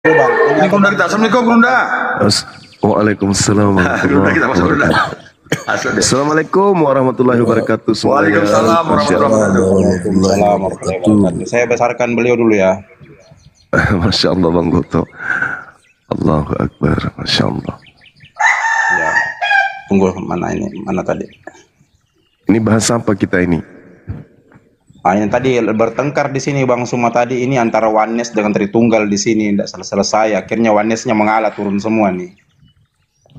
Bang. Ini Gunda kita. Assalamualaikum Gunda. Waalaikumsalam Gunda kita masuk Gunda. Assalamualaikum warahmatullahi wabarakatuh semuanya. Waalaikumsalam warahmatullahi wabarakatuh. Saya besarkan beliau dulu ya. Masya Allah Bang Goto. Allahu Akbar. Masya Allah. Ya. Tunggu mana tadi? Ini bahasa apa kita ini? Yang tadi bertengkar di sini Bang Suma tadi ini antara Oneness dengan Tritunggal di sini tidak selesai. Akhirnya Oneness-nya mengalah, turun semua nih.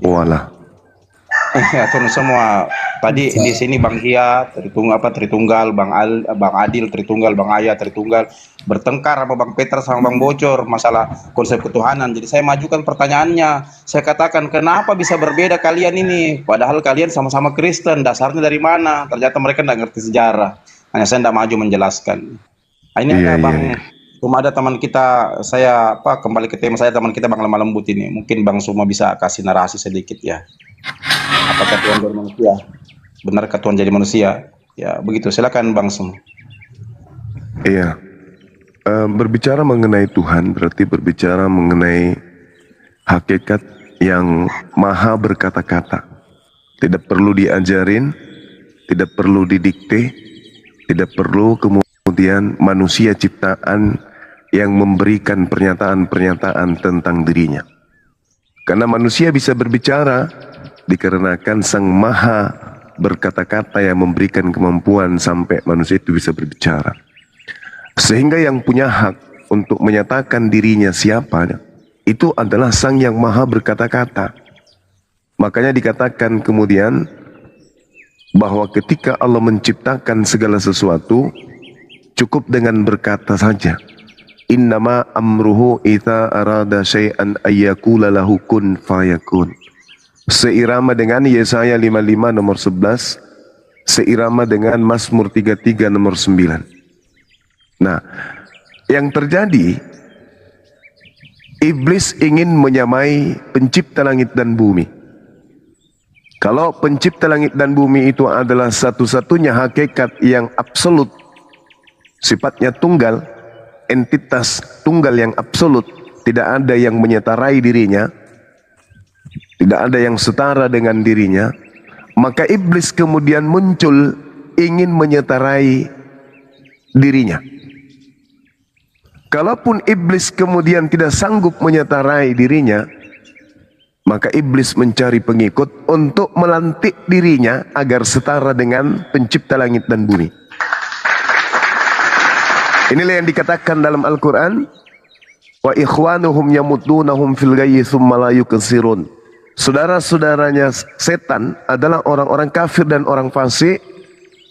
Walah. Ya turun semua. Tadi di sini Bang Hia Tritunggal, Bang Adil Tritunggal, Bang Ayah Tritunggal bertengkar sama Bang Peter sama Bang Bocor masalah konsep ketuhanan. Jadi saya majukan pertanyaannya. Saya katakan kenapa bisa berbeda kalian ini? Padahal kalian sama-sama Kristen. Dasarnya dari mana? Ternyata mereka tidak ngerti sejarah. Hanya saya tidak maju menjelaskan. Ini ada Bang, cuma ada teman kita, saya kembali ke tema saya, teman kita Bang Lemah Lembut ini. Mungkin Bang Suma bisa kasih narasi sedikit ya. Apakah Tuhan jadi manusia? Benarkah Tuhan jadi manusia? Ya begitu. Silakan Bang Suma. Iya. Berbicara mengenai Tuhan berarti berbicara mengenai hakikat yang maha berkata-kata. Tidak perlu diajarin, tidak perlu didikte, tidak perlu kemudian manusia ciptaan yang memberikan pernyataan-pernyataan tentang dirinya. Karena manusia bisa berbicara dikarenakan Sang Maha berkata-kata yang memberikan kemampuan sampai manusia itu bisa berbicara. Sehingga yang punya hak untuk menyatakan dirinya siapa, itu adalah Sang yang Maha berkata-kata. Makanya dikatakan kemudian bahwa ketika Allah menciptakan segala sesuatu, cukup dengan berkata saja, innama amruhu idza arada syai'an ayyakula lahu kun fayakun. Seirama dengan Yesaya 55 nomor 11, seirama dengan Mazmur 33 nomor 9. Nah, yang terjadi, iblis ingin menyamai pencipta langit dan bumi. Kalau pencipta langit dan bumi itu adalah satu-satunya hakikat yang absolut, sifatnya tunggal, entitas tunggal yang absolut, tidak ada yang menyetarai dirinya, tidak ada yang setara dengan dirinya, maka iblis kemudian muncul ingin menyetarai dirinya. Kalaupun iblis kemudian tidak sanggup menyetarai dirinya, maka iblis mencari pengikut untuk melantik dirinya agar setara dengan pencipta langit dan bumi. Inilah yang dikatakan dalam Al-Quran, wa ikhwanuhum yamudunahum fil ghayyi tsumma la yuqsirun. Saudara-saudaranya setan adalah orang-orang kafir dan orang fasik,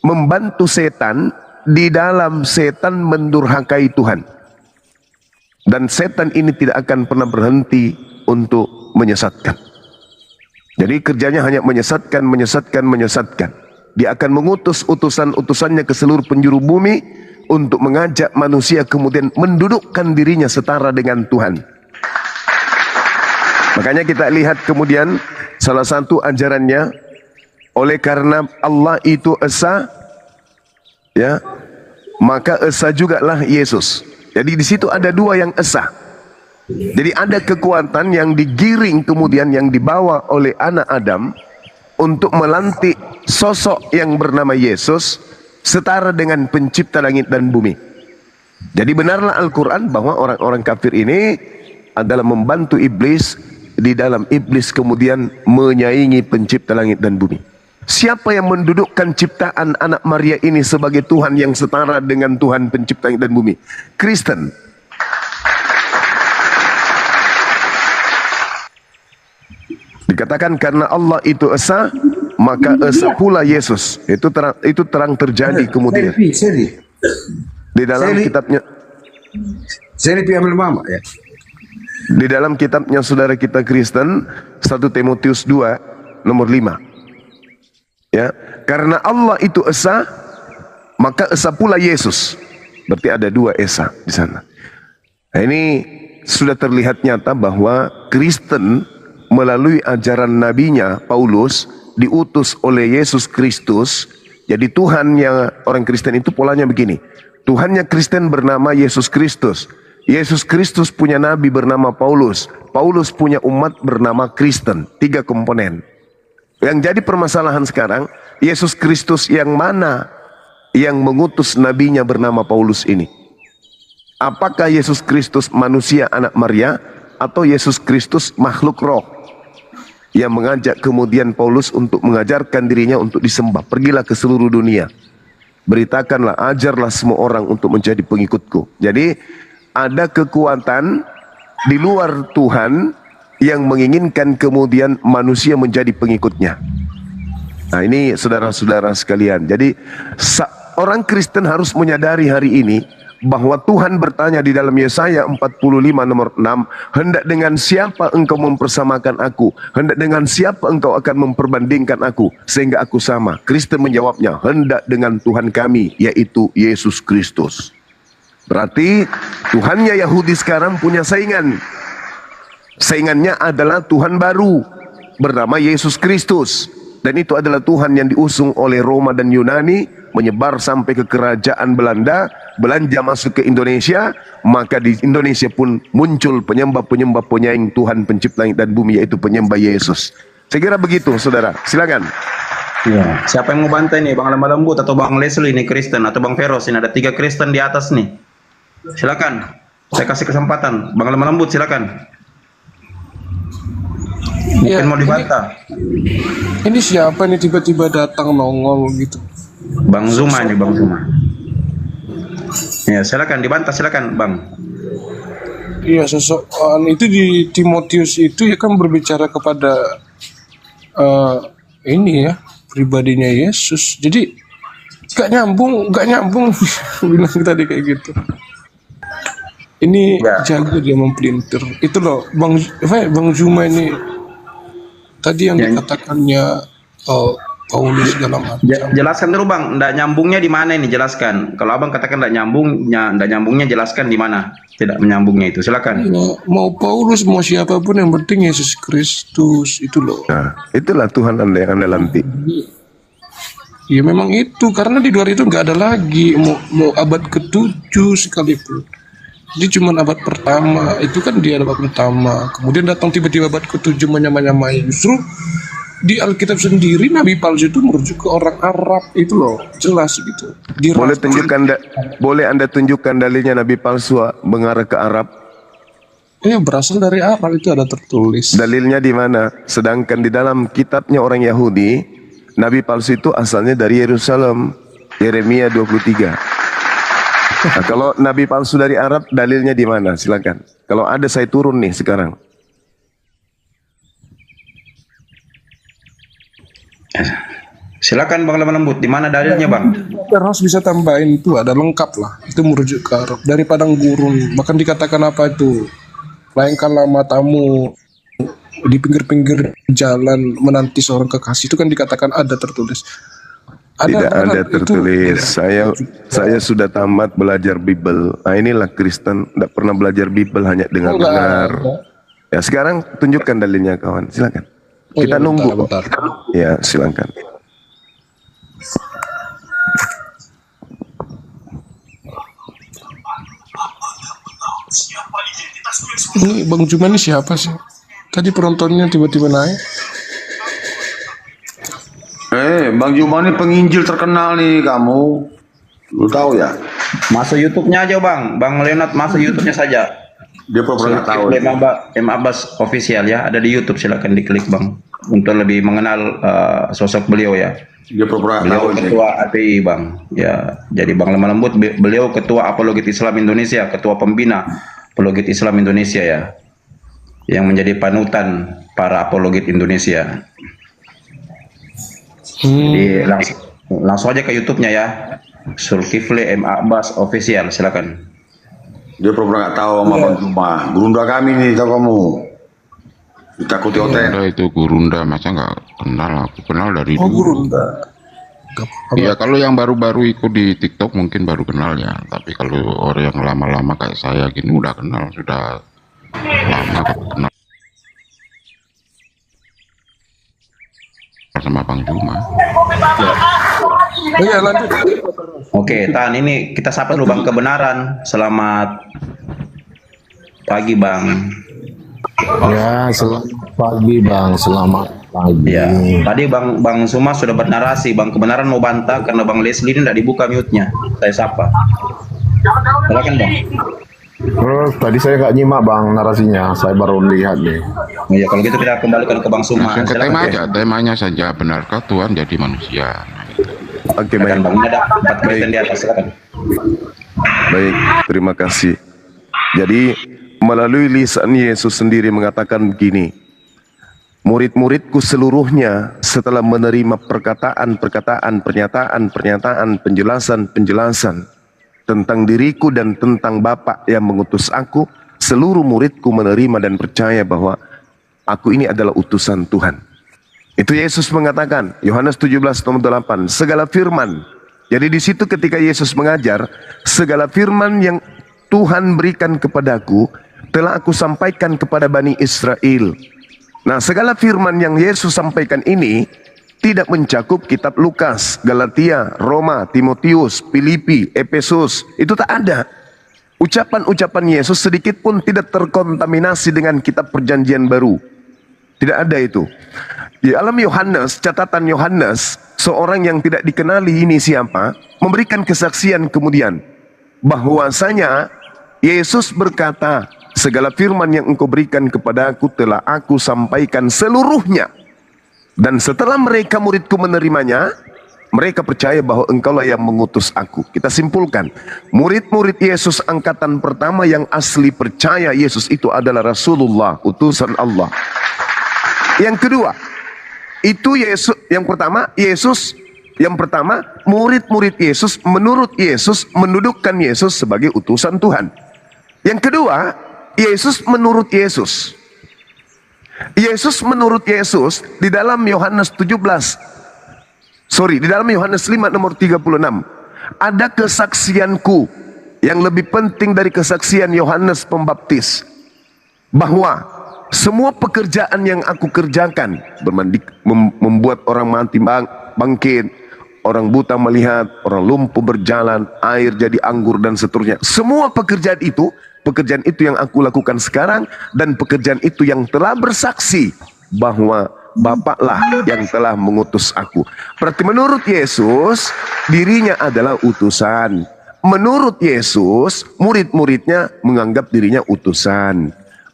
membantu setan di dalam setan mendurhakai Tuhan. Dan setan ini tidak akan pernah berhenti untuk menyesatkan. Jadi kerjanya hanya menyesatkan. Dia akan mengutus utusan-utusannya ke seluruh penjuru bumi untuk mengajak manusia kemudian mendudukkan dirinya setara dengan Tuhan. Makanya kita lihat kemudian salah satu ajarannya, oleh karena Allah itu esa, ya, maka esa jugalah Yesus. Jadi di situ ada dua yang esa. Jadi ada kekuatan yang digiring kemudian yang dibawa oleh anak Adam untuk melantik sosok yang bernama Yesus setara dengan pencipta langit dan bumi. Jadi benarlah Al-Quran bahwa orang-orang kafir ini adalah membantu iblis, di dalam iblis kemudian menyaingi pencipta langit dan bumi. Siapa yang mendudukkan ciptaan anak Maria ini sebagai Tuhan yang setara dengan Tuhan pencipta langit dan bumi? Kristen. Dikatakan karena Allah itu esa, maka esa pula Yesus. Itu terang terjadi kemudian. Di dalam kitabnya. Di dalam kitabnya saudara kita Kristen, 1 Timotius 2 nomor 5. Ya, karena Allah itu esa, maka esa pula Yesus. Berarti ada dua esa di sana. Nah, ini sudah terlihat nyata bahwa Kristen melalui ajaran nabinya Paulus diutus oleh Yesus Kristus. Jadi Tuhannya orang Kristen itu polanya begini. Tuhannya Kristen bernama Yesus Kristus. Yesus Kristus punya nabi bernama Paulus. Paulus punya umat bernama Kristen. 3 komponen. Yang jadi permasalahan sekarang, Yesus Kristus yang mana yang mengutus nabinya bernama Paulus ini? Apakah Yesus Kristus manusia anak Maria atau Yesus Kristus makhluk roh yang mengajak kemudian Paulus untuk mengajarkan dirinya untuk disembah? Pergilah ke seluruh dunia, beritakanlah, ajarlah semua orang untuk menjadi pengikutku. Jadi ada kekuatan di luar Tuhan yang menginginkan kemudian manusia menjadi pengikutnya. Nah ini saudara-saudara sekalian. Jadi orang Kristen harus menyadari hari ini bahwa Tuhan bertanya di dalam Yesaya 45 nomor 6, hendak dengan siapa engkau mempersamakan aku? Hendak dengan siapa engkau akan memperbandingkan aku sehingga aku sama? Kristen menjawabnya, hendak dengan Tuhan kami, yaitu Yesus Kristus. Berarti Tuhannya Yahudi sekarang punya saingan. Saingannya adalah Tuhan baru bernama Yesus Kristus. Dan itu adalah Tuhan yang diusung oleh Roma dan Yunani, menyebar sampai ke kerajaan Belanda, Belanda masuk ke Indonesia, maka di Indonesia pun muncul penyembah-penyembah penyaing Tuhan pencipta langit dan bumi, yaitu penyembah Yesus. Saya kira begitu, saudara. Silakan. Ya. Siapa yang mau bantai nih, Bang Lemah Lembut atau Bang Leslie nih Kristen, atau Bang Feros? Ini ada 3 Kristen di atas nih. Silakan. Saya kasih kesempatan. Bang Lemah Lembut, silakan. Mungkin mau dibantah. Ini siapa nih tiba-tiba datang nongol gitu? Bang Zuma nih, Bang Zuma. Ya, silakan dibantah, silakan, Bang. Iya, sosokan itu di Timotius itu ya kan berbicara kepada ini ya, pribadinya Yesus. Jadi gak nyambung bilang tadi kayak gitu. Ini Ya. jago dia mempelintir. Itu loh, Bang Zuma ini tadi yang dikatakannya Paulus dalam Jelaskan dulu, Bang, ndak nyambungnya di mana ini, jelaskan. Kalau Abang katakan ndak nyambungnya jelaskan di mana tidak menyambungnya itu. Silakan. ya, mau Paulus mau siapapun yang penting Yesus Kristus itu loh. Nah, itulah Tuhan Anda yang Anda lantik. Ya memang itu, karena di luar itu nggak ada lagi, mau abad ke-7 sekalipun. Jadi cuma abad pertama, itu kan dia abad pertama. Kemudian datang tiba-tiba abad ke-7 menyamai-nyamai. Justru di Alkitab sendiri Nabi palsu itu merujuk ke orang Arab itu loh, jelas gitu. Boleh Anda tunjukkan dalilnya Nabi palsu mengarah ke Arab? Berasal dari Arab, itu ada tertulis. Dalilnya di mana? Sedangkan di dalam kitabnya orang Yahudi, Nabi palsu itu asalnya dari Yerusalem. Yeremia 23. Nah, kalau Nabi palsu dari Arab, dalilnya di mana? Silakan. Kalau ada saya turun nih sekarang. Silakan Bang Lemah Lembut, di mana dalilnya, Bang? Harus bisa tambahin itu, ada lengkap lah. Itu merujuk ke Arab. Dari padang gurun, bahkan dikatakan apa itu? Lainkanlah matamu di pinggir-pinggir jalan menanti seorang kekasih, itu kan dikatakan ada tertulis. Tidak ada itu, tertulis. Saya sudah tamat belajar Bible. Nah, inilah Kristen, tidak pernah belajar Bible, hanya dengar-dengar. Ya, sekarang tunjukkan dalilnya, kawan. Silakan. Kita nunggu. Bentar. Ya, silakan. Ini Bang Juma ini siapa sih? Tadi penontonnya tiba-tiba naik. Bang Juma ini penginjil terkenal nih kamu. Lu tahu ya? Masuk YouTube-nya aja, Bang. Bang Leonard masuk YouTube-nya saja. Dia pura-pura nggak tahu. M Abbas official ya, ada di YouTube, silakan diklik, Bang. Untuk lebih mengenal sosok beliau ya. Dia pura-pura nggak Beliau tahu. ketua API, Bang. Ya, jadi Bang Lemah Lembut beliau ketua Apologet Islam Indonesia, ketua pembina Apologet Islam Indonesia ya. Yang menjadi panutan para apologet Indonesia. Jadi langsung aja ke YouTube-nya ya. Zulkifli M Abbas official, silakan. Dia pura-pura nggak tahu sama Bang Juma. Gurunda kami nih, tahu kamu. Ditakuti hotel. Gurunda itu Gurunda, masa nggak kenal? Aku kenal dari dulu. Gurunda. Iya, kalau yang baru-baru ikut di TikTok mungkin baru kenal ya. Tapi kalau orang yang lama-lama kayak saya gini udah kenal, sudah lama kenal sama Bang Juma. Ya lanjut. Oke, Tan, ini kita sapa dulu Bang Kebenaran. Selamat Pagi Bang. Ya, selamat pagi Bang, selamat pagi. Ya, tadi Bang Suma sudah bernarasi, Bang kebenaran mau bantah karena Bang Leslie ini tidak dibuka mute-nya. Saya sapa. Silakan Bang. Terus tadi saya nggak nyimak Bang narasinya, saya baru lihat nih. Oh, ya kalau gitu kita kembalikan ke Bang Suma. Langsung ke Silakan, tema Bang. aja, temanya saja, benarkah Tuhan jadi manusia? Oke, Silakan baik. Bang. Ini ada 4 Kristen di atas, silakan. Baik, terima kasih. Jadi melalui lisan Yesus sendiri mengatakan begini, murid-muridku seluruhnya setelah menerima perkataan-perkataan, pernyataan-pernyataan, penjelasan-penjelasan tentang diriku dan tentang Bapa yang mengutus aku, seluruh muridku menerima dan percaya bahwa aku ini adalah utusan Tuhan. Itu Yesus mengatakan, Yohanes 17:8, segala firman. Jadi di situ ketika Yesus mengajar, segala firman yang Tuhan berikan kepadaku telah aku sampaikan kepada Bani Israel. Nah, segala firman yang Yesus sampaikan ini tidak mencakup kitab Lukas, Galatia, Roma, Timotius, Filipi, Efesus. Itu tak ada. Ucapan-ucapan Yesus sedikit pun tidak terkontaminasi dengan kitab Perjanjian Baru. Tidak ada itu. Di alam Yohanes, catatan Yohanes, seorang yang tidak dikenali ini siapa, memberikan kesaksian kemudian bahwasanya Yesus berkata, segala firman yang engkau berikan kepadaku telah aku sampaikan seluruhnya. Dan setelah mereka muridku menerimanya, mereka percaya bahwa engkaulah yang mengutus aku. Kita simpulkan, murid-murid Yesus angkatan pertama yang asli percaya Yesus itu adalah Rasulullah, utusan Allah. Yang kedua, itu Yesus, yang pertama, murid-murid Yesus menurut Yesus mendudukkan Yesus sebagai utusan Tuhan. Yang kedua, Yesus menurut Yesus. Yesus menurut Yesus di dalam Yohanes 5 nomor 36. Ada kesaksianku yang lebih penting dari kesaksian Yohanes Pembaptis. Bahwa semua pekerjaan yang aku kerjakan, membuat orang mati bangkit, orang buta melihat, orang lumpuh berjalan, air jadi anggur dan seterusnya. Semua pekerjaan itu yang aku lakukan sekarang, dan pekerjaan itu yang telah bersaksi bahwa Bapaklah yang telah mengutus aku. Berarti menurut Yesus, dirinya adalah utusan. Menurut Yesus, murid-muridnya menganggap dirinya utusan.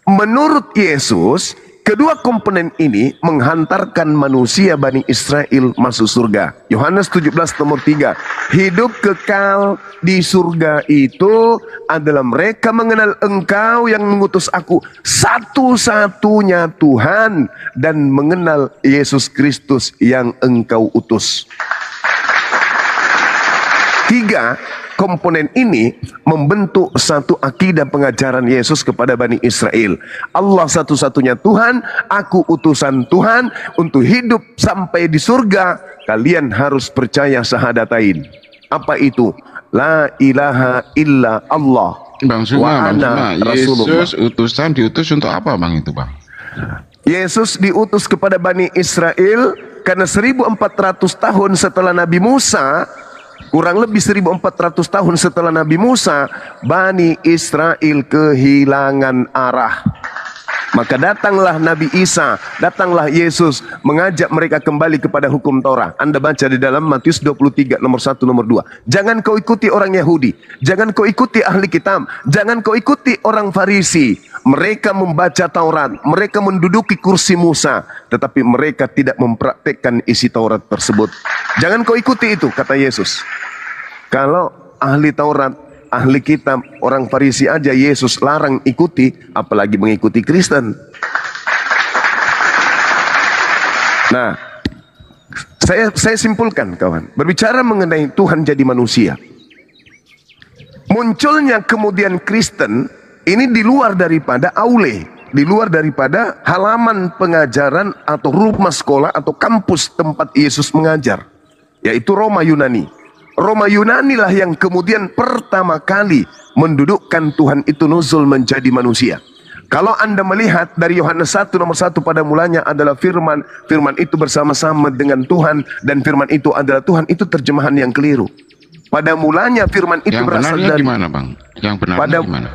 Menurut Yesus, kedua komponen ini menghantarkan manusia Bani Israel masuk surga. Yohanes 17 nomor 3. Hidup kekal di surga itu adalah mereka mengenal engkau yang mengutus aku, satu-satunya Tuhan, dan mengenal Yesus Kristus yang engkau utus. 3 komponen ini membentuk satu akidah pengajaran Yesus kepada Bani Israel. Allah satu-satunya Tuhan, aku utusan Tuhan. Untuk hidup sampai di surga, kalian harus percaya syahadatain. Apa itu? La ilaha illa Allah. Bang Suma, Rasulullah. Yesus diutus untuk apa Bang itu Bang? Yesus diutus kepada Bani Israel karena 1400 tahun setelah Nabi Musa, kurang lebih 1400 tahun setelah Nabi Musa, Bani Israel kehilangan arah. Maka datanglah Nabi Isa, datanglah Yesus mengajak mereka kembali kepada hukum Taurat. Anda baca di dalam Matius 23 nomor 1 nomor 2. Jangan kau ikuti orang Yahudi, jangan kau ikuti ahli kitab, jangan kau ikuti orang Farisi. Mereka membaca Taurat, mereka menduduki kursi Musa, tetapi mereka tidak mempraktekkan isi Taurat tersebut. Jangan kau ikuti itu, kata Yesus. Kalau ahli Taurat, ahli kitab, orang Farisi aja Yesus larang ikuti, apalagi mengikuti Kristen. Nah, saya simpulkan kawan, berbicara mengenai Tuhan jadi manusia. Munculnya kemudian Kristen ini di luar daripada aule, di luar daripada halaman pengajaran atau rumah sekolah atau kampus tempat Yesus mengajar, yaitu Roma Yunani. Roma Yunani lah yang kemudian pertama kali mendudukkan Tuhan itu nuzul menjadi manusia. Kalau Anda melihat dari Yohanes 1 nomor 1, pada mulanya adalah firman, firman itu bersama-sama dengan Tuhan, dan firman itu adalah Tuhan, itu terjemahan yang keliru. Pada mulanya firman itu Yang berasal benarnya dari gimana Bang? Yang benarnya gimana?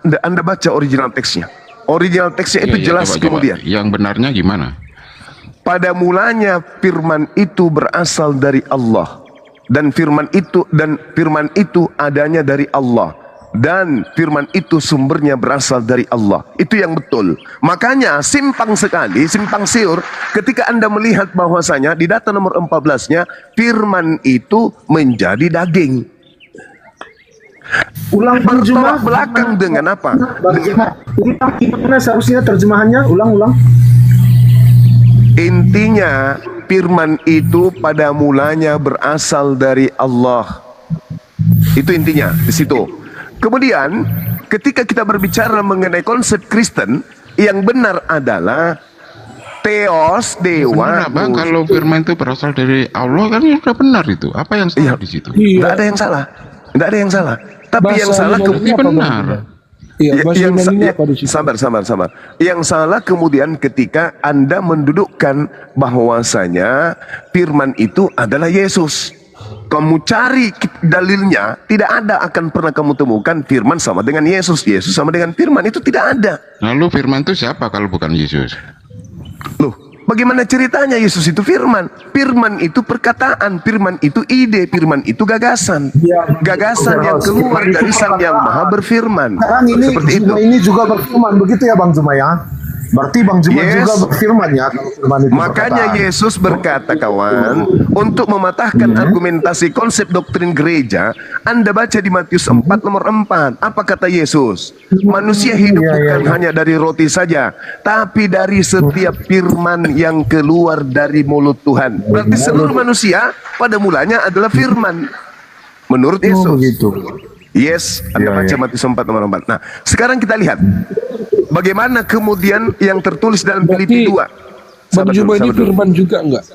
Anda baca original teksnya. Original teksnya itu Iya, jelas coba. kemudian. Yang benarnya gimana? Pada mulanya firman itu berasal dari Allah. Dan firman itu adanya dari Allah. Dan firman itu sumbernya berasal dari Allah. Itu yang betul. Makanya simpang sekali, simpang siur ketika Anda melihat bahwasanya di data nomor 14-nya firman itu menjadi daging. Ulang Bertolak belakang dengan apa? Gimana seharusnya terjemahannya? Ulang. Intinya firman itu pada mulanya berasal dari Allah. Itu intinya di situ. Kemudian ketika kita berbicara mengenai konsep Kristen, yang benar adalah Theos, dewa. Benar, Bang, kalau firman itu berasal dari Allah kan ya sudah benar itu. Apa yang salah di situ? Tidak ada yang salah. Tidak ada yang salah. Tapi Bahasa yang salah Yunani Ini apa, Bang? benar. Iya, bahasa yang Yunani apa di situ? sabar. Yang salah kemudian ketika Anda mendudukkan bahwasanya firman itu adalah Yesus. Kamu cari dalilnya, tidak ada akan pernah kamu temukan firman sama dengan Yesus. Yesus sama dengan firman, itu tidak ada. Lalu firman itu siapa kalau bukan Yesus? Loh, bagaimana ceritanya Yesus itu firman? Firman itu perkataan, firman itu ide, firman itu gagasan. Gagasan yang keluar dari Sang Yang Maha berfirman. Sekarang ini Seperti itu. Juma ini juga berfirman, begitu ya Bang Juma ya? Berarti Bang Juma Yes. juga berfirman ya, kalau firman itu Makanya berkata. Yesus berkata, kawan, untuk mematahkan argumentasi konsep doktrin gereja, Anda baca di Matius 4 nomor 4. Apa kata Yesus? Manusia hidup bukan hanya dari roti saja, tapi dari setiap firman yang keluar dari mulut Tuhan. Berarti seluruh manusia pada mulanya adalah firman. Menurut Oh, Yesus. begitu. Yes, Anda baca Matius 4 nomor 4. Nah, sekarang kita lihat bagaimana kemudian yang tertulis dalam Filipi 2. Bang Juma ini firman juga enggak?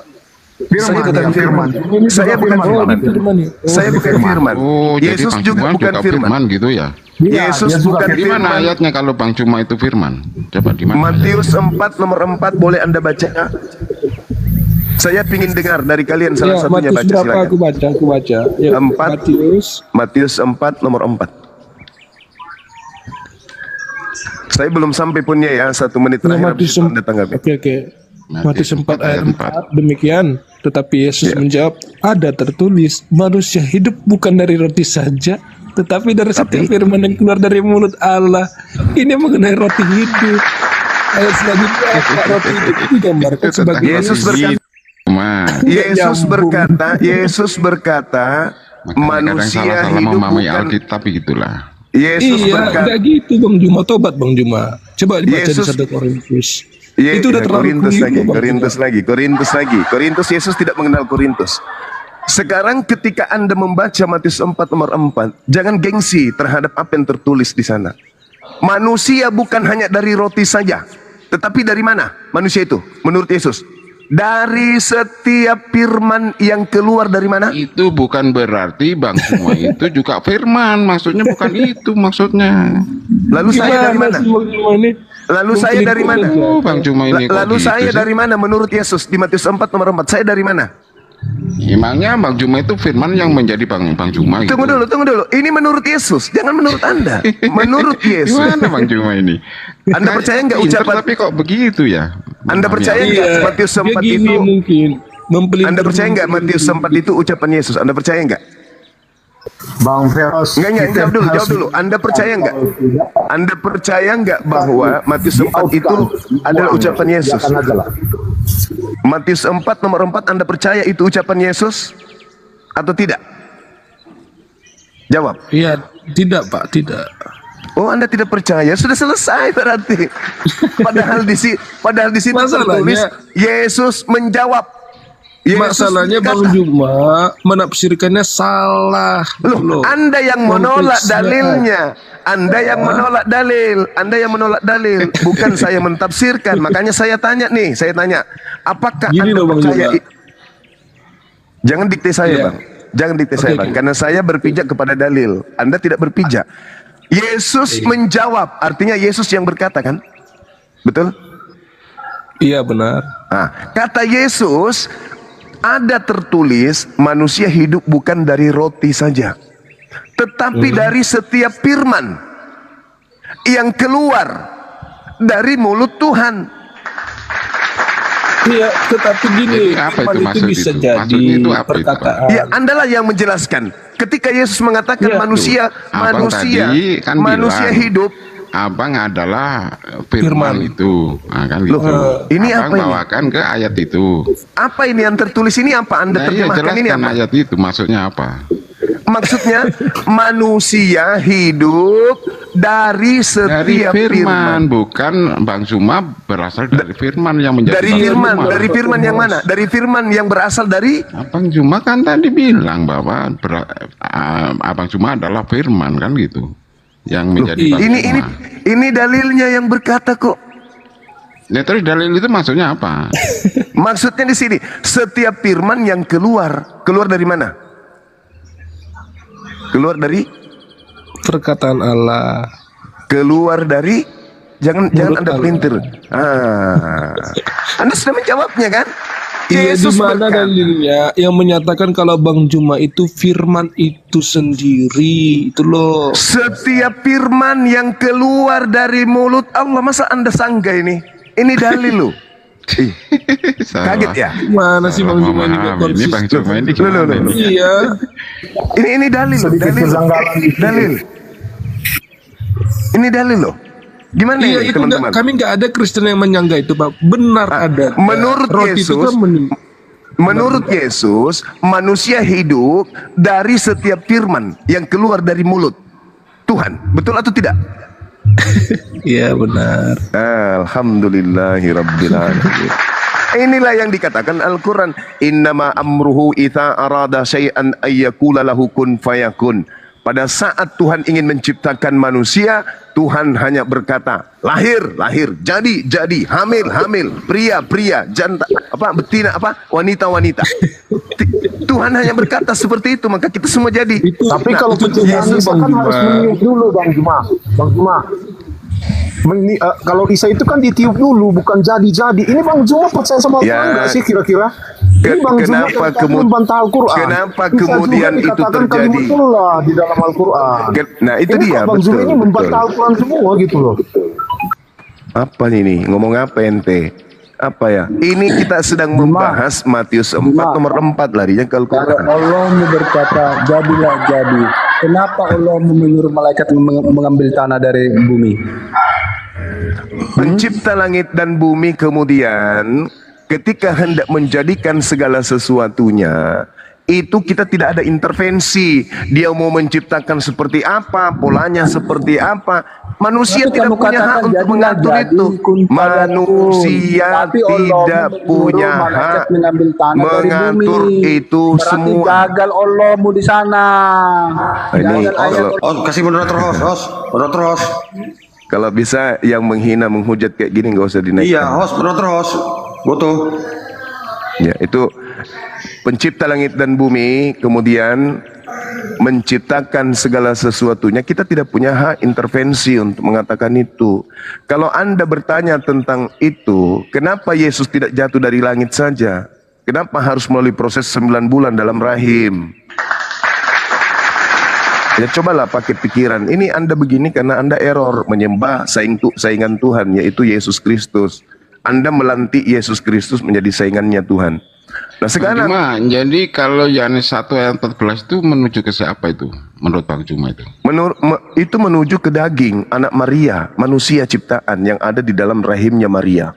Saya bukan firman. Saya bukan firman. Firman ya? Saya bukan firman. Oh, jadi Yesus Bang juga Cuma bukan firman. gitu ya? Yesus bukan Di mana firman. ayatnya kalau Bang Cuma itu firman? Coba di mana? Matius 4 nomor 4 boleh Anda baca. Saya ingin dengar dari kalian salah Ya, satunya Matius baca, berapa? silakan. Aku baca. Ya, 4. Matius 4 nomor 4. Saya belum sampai punya ya, 1 menit Nah, terakhir Matius habis itu Anda tanggapi. Oke. Matius 4 ayat 4 demikian. Tetapi Yesus menjawab, ada tertulis, manusia hidup bukan dari roti saja, tetapi dari setiap firman yang keluar dari mulut Allah. Ini mengenai roti hidup. Ayat selanjutnya, roti hidup itu digambarkan sebagai Yesus berkata, Yesus berkata, manusia salah hidup memahami bukan. Alkitab begitulah. Yesus Iya, berkata, enggak gitu Bang Juma, tobat Bang Juma. Coba dibaca Yesus- di 1 Korintus. Iya, Itu udah terlalu Korintus keliru, lagi, Bang Korintus lagi. Korintus, Yesus tidak mengenal Korintus. Sekarang ketika Anda membaca Matius 4 nomor 4, jangan gengsi terhadap apa yang tertulis di sana. Manusia bukan hanya dari roti saja, tetapi dari mana manusia itu menurut Yesus? Dari setiap firman yang keluar dari mana? Itu bukan berarti Bang Cuma itu juga firman. Maksudnya bukan itu maksudnya. Lalu saya dari mana? sih Bang Juma ini? Lalu saya dari mana? Oh, Bang Cuma ini kok Lalu gitu saya sih? dari mana menurut Yesus di Matius 4 nomor 4? Saya dari mana? Emangnya Bang Cuma itu firman yang menjadi Bang Cuma gitu? Tunggu dulu. Ini menurut Yesus, jangan menurut Anda. Menurut Yesus. Gimana Bang Cuma ini? Anda percaya nggak Pintar, ucapan- tapi kok begitu ya? Anda percaya nggak Matius Dia 4 gini itu? mungkin mempelintir. Anda percaya nggak Matius 4 itu ucapan Yesus? Anda percaya nggak? Bang Feros. Enggak, jawab dulu. Anda percaya nggak? Anda percaya nggak bahwa Matius 4 itu adalah ucapan Yesus? Silakan aja lah. Matius 4 nomor 4 Anda percaya itu ucapan Yesus atau tidak? Jawab. Iya, tidak Pak, tidak. Oh, Anda tidak percaya? Sudah selesai berarti. Padahal di situ Masalahnya- tertulis Yesus menjawab. Yesus Masalahnya Bang berkata, Juma menafsirkannya salah. Loh, Anda yang menolak Konteksnya. dalilnya. Anda yang menolak dalil. Anda yang menolak dalil. Bukan saya mentafsirkan. Makanya saya tanya nih. Saya tanya. Apakah Gini Anda loh, Bang percaya? Juma. Jangan dikte saya, Iya. Bang. Jangan dikte saya, Oke, Bang. oke. Karena saya berpijak kepada dalil. Anda tidak berpijak. Yesus menjawab. Artinya Yesus yang berkata kan? Betul? Iya benar. Nah, kata Yesus, ada tertulis manusia hidup bukan dari roti saja, tetapi dari setiap firman. yang keluar dari mulut Tuhan. Iya, tetapi gini, Jadi apa itu firman maksud bisa itu? jadi Maksudnya itu apa itu, Pak? perkataan. Ya, Andalah yang menjelaskan. Ketika Yesus mengatakan Iya, manusia, Abang tadi kan manusia bilang, hidup. Abang adalah Firman. firman itu, kan gitu. Ini Abang apa ini? bawakan ke ayat itu. Apa ini yang tertulis ini apa? Anda Nah, iya, terjemahkan ini jelaskan apa? ayat itu maksudnya apa? Maksudnya manusia hidup dari Dari setiap firman, bukan Bang Zuma berasal dari firman yang menjadi Dari Bang firman, Zuma. dari firman yang mana? Dari firman yang berasal dari Abang Zuma kan tadi bilang bahwa Abang Zuma adalah firman, kan gitu, yang menjadi Bang ini Zuma. ini dalilnya yang berkata kok. Ya, terus dalil itu maksudnya apa? Maksudnya di sini setiap firman yang keluar dari mana? Keluar dari Perkataan Allah. keluar dari jangan Anda Allah. pelintir. Anda sudah menjawabnya kan? Iya, di Yesus mana berkata, dalilnya yang menyatakan kalau Bang Juma itu firman itu sendiri itu loh. setiap firman yang keluar dari mulut Allah. Masa Anda sanggah ini? Ini dalil loh. Ih, kaget ya? Mana sih Bang Juma juga Ini Bang Zuma ini Loh. gimana ini? Iya. Ini dalil loh, Sedikit dalil. kejanggalan di sini. Dalil. Ini dalil loh. Gimana Iya, ini itu teman-teman? kami nggak ada Kristen yang menyangga itu, Pak. Benar ada. menurut Roti itu Yesus, kan Menurut Yesus, manusia hidup dari setiap firman yang keluar dari mulut Tuhan. Betul atau tidak? Iya, benar. Alhamdulillahirrabbilalamin. Inilah yang dikatakan Al-Quran. Innama amruhu idza arada syai'an ayyakula lahu kun fayakun. Pada saat Tuhan ingin menciptakan manusia, Tuhan hanya berkata, lahir, jadi, hamil, pria, jantan, betina, wanita. Tuhan hanya berkata seperti itu, maka kita semua jadi. Tapi kalau itu penciptaan Yesus, Isa Bang kan harus Juma. meniup dulu Bang Juma. Kalau Isa itu kan ditiup dulu, bukan jadi. Ini Bang Juma percaya sama Ya. Al-Quran nggak sih kira-kira? Ini Bang Juma Kenapa kan membantah Al-Quran. kenapa Bisa kemudian juga itu dikatakan terjadi? kalimatullah di dalam Al-Quran. Nah, itu Ini dia, kok Bang Juma betul, ini membantah betul. Al-Quran semua gitu loh. Apa ini? Ngomong apa ente? Apa ya? Ini kita sedang membahas Matius 4 nomor 4 larinya ke Kalau Al-Quran. Allah berkata jadilah jadi, kenapa Allah menyuruh malaikat mengambil tanah dari bumi? Pencipta langit dan bumi kemudian ketika hendak menjadikan segala sesuatunya, itu kita tidak ada intervensi. Dia mau menciptakan seperti apa, polanya seperti apa. Manusia Tapi tidak kamu punya hak katakan untuk jadilah mengatur jadi, itu. kun fayakun. Manusia Tapi Allah tidak menyuruh punya malaikat hak mengambil tanah dari mengatur bumi. itu Berarti semua. gagal Allahmu di sana. Ini Gagal ayat Host, kasih moderator host. Kalau bisa yang menghina, menghujat kayak gini nggak usah dinaikkan. Iya, moderator host. Butuh. Ya, itu pencipta langit dan bumi kemudian menciptakan segala sesuatunya. Kita tidak punya hak intervensi untuk mengatakan itu. Kalau Anda bertanya tentang itu, kenapa Yesus tidak jatuh dari langit saja? Kenapa harus melalui proses 9 bulan dalam rahim? Ya cobalah pakai pikiran. Ini Anda begini karena Anda error menyembah saingan Tuhan, yaitu Yesus Kristus. Anda melantik Yesus Kristus menjadi saingannya Tuhan. Nah sekarang Cuma, jadi kalau Yohanes 1 ayat 14 itu menuju ke siapa itu? Menurut Bang Juma itu? itu menuju ke daging anak Maria, manusia ciptaan yang ada di dalam rahimnya Maria.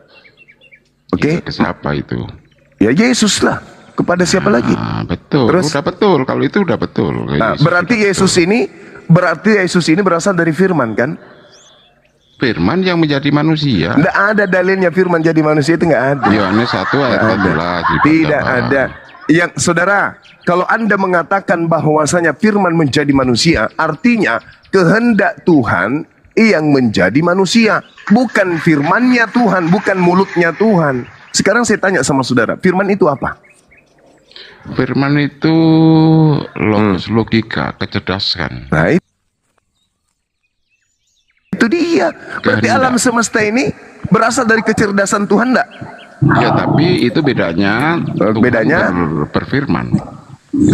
Oke? Ke siapa itu? Ya Yesus lah. Kepada siapa lagi? Betul. Terus? Udah betul. Kalau itu udah betul. Nah, berarti Yesus ini berasal dari firman kan? Firman yang menjadi manusia. Tidak ada dalilnya firman jadi manusia, itu nggak ada. Yohanes 1 ayat 14. Tidak ada. Yang saudara, kalau Anda mengatakan bahwasanya firman menjadi manusia, artinya kehendak Tuhan yang menjadi manusia, bukan firmannya Tuhan, bukan mulutnya Tuhan. Sekarang saya tanya sama saudara, firman itu apa? Firman itu logika, kecerdasan. Nah, itu dia. Berarti Kehendak. alam semesta ini berasal dari kecerdasan Tuhan enggak? Ya, tapi itu bedanya. Tuhan Bedanya? berfirman.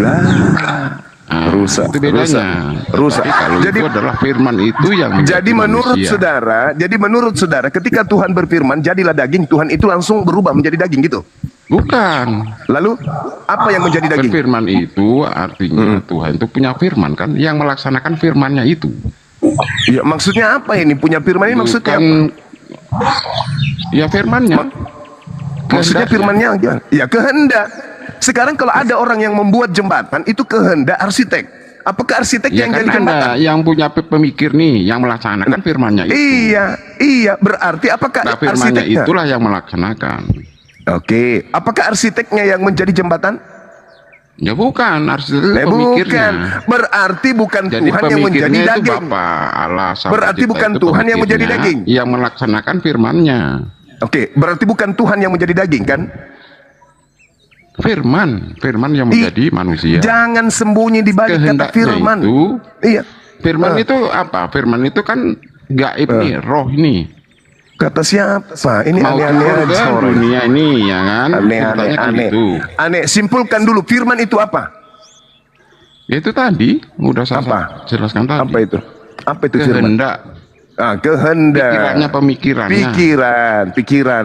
Lah, Rusak, itu bedanya. rusak. Tapi kalau Jadi- itu adalah firman itu yang menjadi Jadi menurut manusia. saudara, ketika Tuhan berfirman, jadilah daging, Tuhan itu langsung berubah menjadi daging gitu. Bukan. Lalu apa yang menjadi Kan daging? firman itu artinya Tuhan itu punya firman kan, yang melaksanakan firmannya itu. Ya, maksudnya apa ini? Punya firman ini maksudnya apa? Bukan, ya firmannya. Maksudnya Kehendaknya. firmannya gimana? Ya kehendak. Sekarang kalau ada orang yang membuat jembatan, itu kehendak arsitek. Apakah arsitek Ya yang kan jadi jembatan? Anda yang punya pemikir nih, yang melaksanakan firmannya itu. Iya. Berarti apakah Nah, firmannya arsiteknya? itulah yang melaksanakan. Oke. Apakah arsiteknya yang menjadi jembatan? Ya bukan, arsitek itu Bukan. pemikirnya. Berarti bukan Jadi Tuhan yang menjadi pemikirnya itu daging. Bapak Allah Sang Berarti Pencipta bukan itu Tuhan yang menjadi pemikirnya, daging. yang melaksanakan firmannya. Oke. Berarti bukan Tuhan yang menjadi daging kan? Firman yang menjadi manusia. Jangan sembunyi di balik kata Kehendaknya firman. itu, Iya. firman itu apa? Firman itu kan gaib nih, roh ini. Kata siapa? Ini Mau aneh-aneh turun aja ke orang. dunia ini, ya kan? Ceritanya kan Aneh. gitu. Aneh. Simpulkan dulu firman itu apa? Itu tadi udah saya Apa? jelaskan tadi. Apa itu? Apa itu firman? Kehendak, Kehendak. pikirannya. Pikiran.